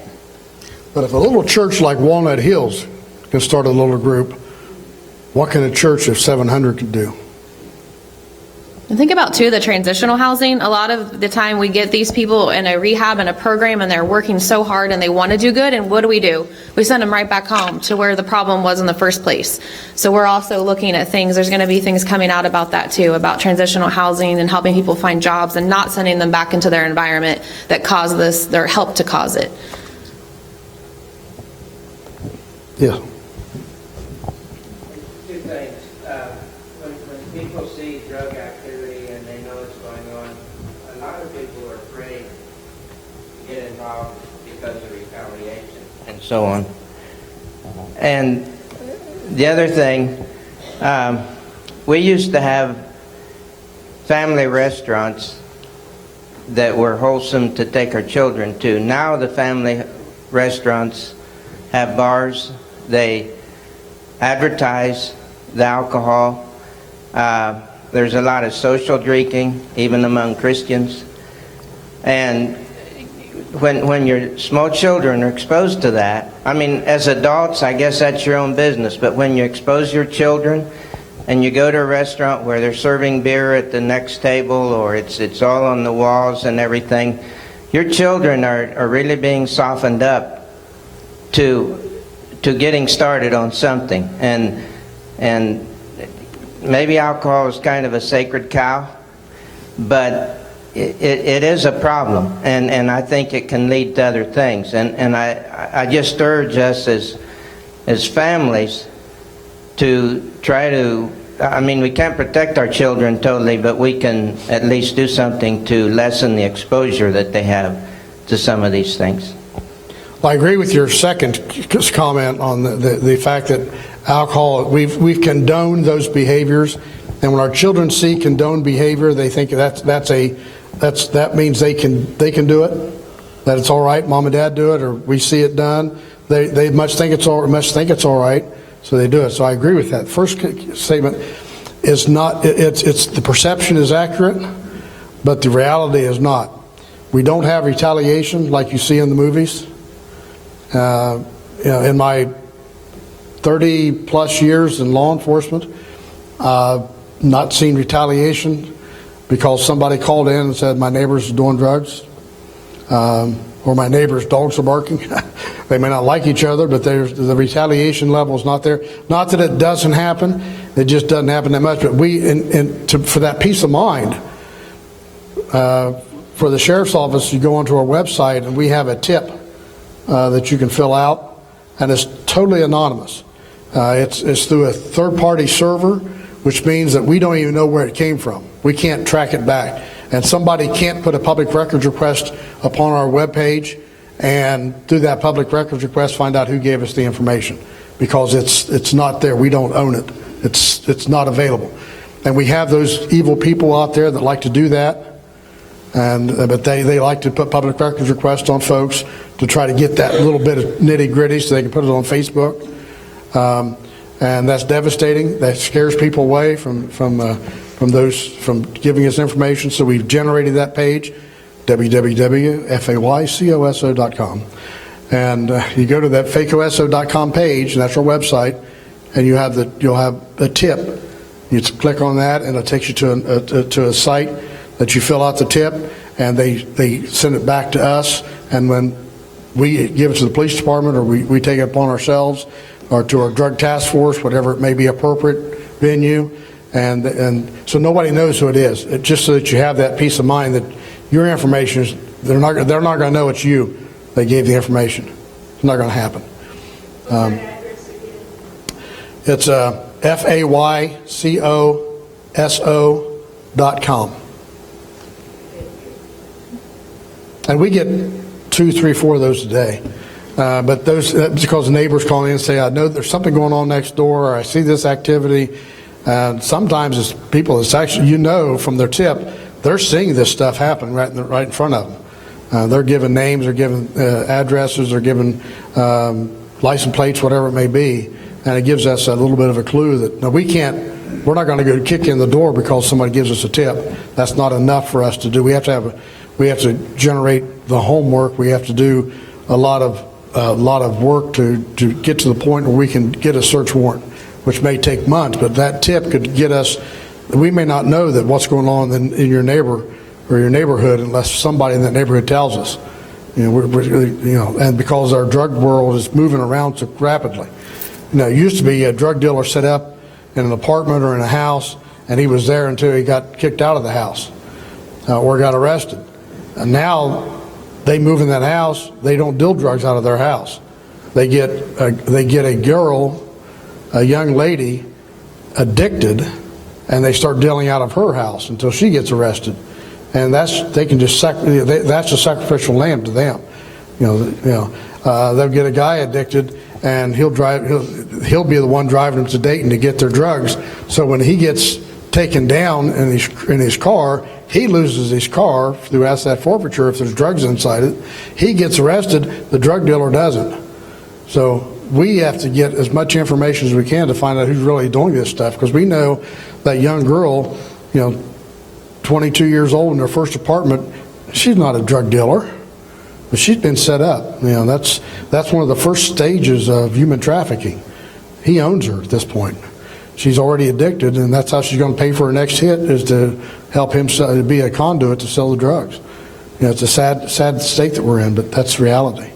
Speaker 7: But if a little church like Walnut Hills can start a little group, what can a church of 700 can do?
Speaker 6: And think about, too, the transitional housing. A lot of the time we get these people in a rehab and a program and they're working so hard and they want to do good, and what do? We send them right back home to where the problem was in the first place. So we're also looking at things. There's going to be things coming out about that, too, about transitional housing and helping people find jobs and not sending them back into their environment that caused this, or helped to cause it.
Speaker 7: Yeah.
Speaker 11: Two things. When people see drug activity and they know what's going on, a lot of people are afraid to get involved because of retaliation and so on. And the other thing, we used to have family restaurants that were wholesome to take our children to. Now the family restaurants have bars. They advertise the alcohol. There's a lot of social drinking, even among Christians. And when your small children are exposed to that, I mean, as adults, I guess that's your own business, but when you expose your children and you go to a restaurant where they're serving beer at the next table, or it's all on the walls and everything, your children are really being softened up to getting started on something. And maybe alcohol is kind of a sacred cow, but it is a problem, and I think it can lead to other things. And I just urge us as families to try to, I mean, we can't protect our children totally, but we can at least do something to lessen the exposure that they have to some of these things.
Speaker 7: Well, I agree with your second comment on the fact that alcohol, we've condoned those behaviors, and when our children see condoned behavior, they think that means they can do it, that it's all right, mom and dad do it, or we see it done, They must think it's all right, so they do it. So I agree with that. First statement is not, it's the perception is accurate, but the reality is not. We don't have retaliation like you see in the movies. In my 30 plus years in law enforcement, not seen retaliation because somebody called in and said my neighbor's doing drugs, or my neighbor's dogs are barking. They may not like each other, but the retaliation level is not there. Not that it doesn't happen, it just doesn't happen that much. But for that peace of mind, for the sheriff's office, you go onto our website and we have a tip that you can fill out, and it's totally anonymous. It's through a third-party server, which means that we don't even know where it came from. We can't track it back. And somebody can't put a public records request upon our webpage and through that public records request find out who gave us the information, because it's not there. We don't own it. It's not available. And we have those evil people out there that like to do that, but they like to put public records requests on folks to try to get that little bit of nitty-gritty so they can put it on Facebook. And that's devastating. That scares people away from giving us information. So we've generated that page, www.faycoso.com, and you go to that faycoso.com page, and that's our website, and you'll have a tip. You click on that, and it takes you to a site that you fill out the tip, and they send it back to us. And when we give it to the police department, or we take it upon ourselves, or to our drug task force, whatever it may be appropriate venue, and so nobody knows who it is. Just so that you have that peace of mind that your information is, they're not going to know it's you that gave the information. It's not going to happen. It's FAYCOSO.com. And we get 2, 3, 4 of those a day. But that's because neighbors call in and say, I know there's something going on next door, or I see this activity. And sometimes it's people that's actually, from their tip, they're seeing this stuff happen right in front of them. They're given names, they're given addresses, they're given license plates, whatever it may be. And it gives us a little bit of a clue that we're not going to go kick in the door because somebody gives us a tip. That's not enough for us to do. We have to generate the homework. We have to do a lot of work to get to the point where we can get a search warrant, which may take months, but that tip could get us. We may not know that what's going on in your neighbor or your neighborhood unless somebody in that neighborhood tells us. And because our drug world is moving around so rapidly. It used to be a drug dealer set up in an apartment or in a house, and he was there until he got kicked out of the house or got arrested. And now they move in that house. They don't deal drugs out of their house. They get a girl, a young lady, addicted, and they start dealing out of her house until she gets arrested. And that's a sacrificial lamb to them. They'll get a guy addicted, and he'll be the one driving them to Dayton to get their drugs. So when he gets taken down in his car, he loses his car through asset forfeiture if there's drugs inside it. He gets arrested, the drug dealer doesn't. So we have to get as much information as we can to find out who's really doing this stuff, because we know that young girl, 22 years old in her first apartment, she's not a drug dealer, but she's been set up. That's one of the first stages of human trafficking. He owns her at this point. She's already addicted, and that's how she's going to pay for her next hit, is to help him be a conduit to sell the drugs. It's a sad state that we're in, but that's reality.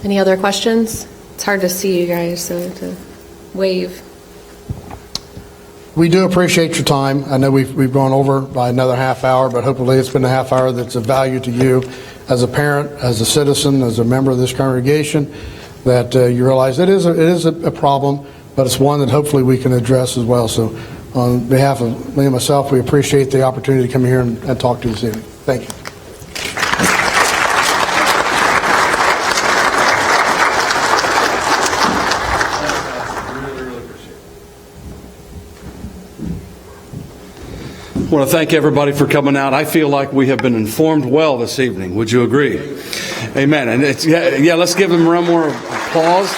Speaker 6: Any other questions? It's hard to see you guys, so to wave.
Speaker 7: We do appreciate your time. I know we've gone over by another half hour, but hopefully it's been a half hour that's of value to you as a parent, as a citizen, as a member of this congregation, that you realize it is a problem, but it's one that hopefully we can address as well. So on behalf of me and myself, we appreciate the opportunity to come here and talk to you this evening. Thank you.
Speaker 1: want to thank everybody for coming out. I feel like we have been informed well this evening. Would you agree? Amen. And let's give them one more applause.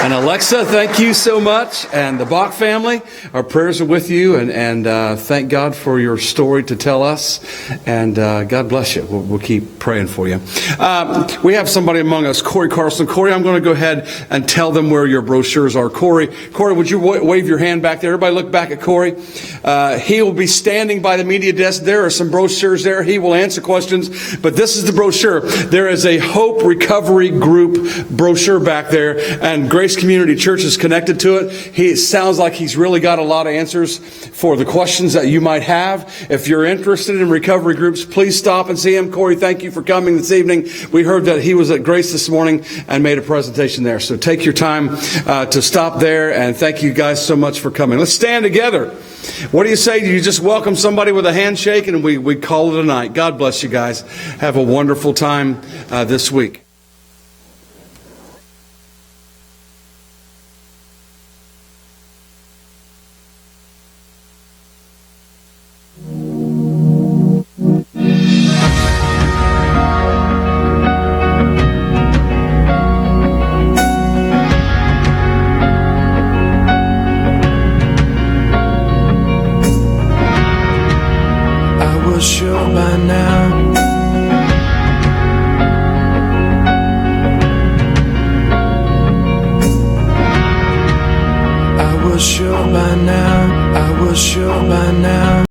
Speaker 1: And Alexa, thank you so much. And the Bach family, our prayers are with you. And thank God for your story to tell us. And God bless you. We'll keep praying for you. We have somebody among us, Corey Carlson. Corey, I'm going to go ahead and tell them where your brochures are. Corey, would you wave your hand back there? Everybody look back at Corey. He will be standing by the media desk. There are some brochures there. He will answer questions. But this is the brochure. There is a Hope Recovery Group brochure back there. And Grace Community Church is connected to it. It sounds like he's really got a lot of answers for the questions that you might have. If you're interested in recovery groups, please stop and see him. Corey, thank you for coming this evening. We heard that he was at Grace this morning and made a presentation there. So take your time to stop there, and thank you guys so much for coming. Let's stand together. What do you say? Do you just welcome somebody with a handshake and we call it a night? God bless you guys. Have a wonderful time this week.
Speaker 2: Sure by now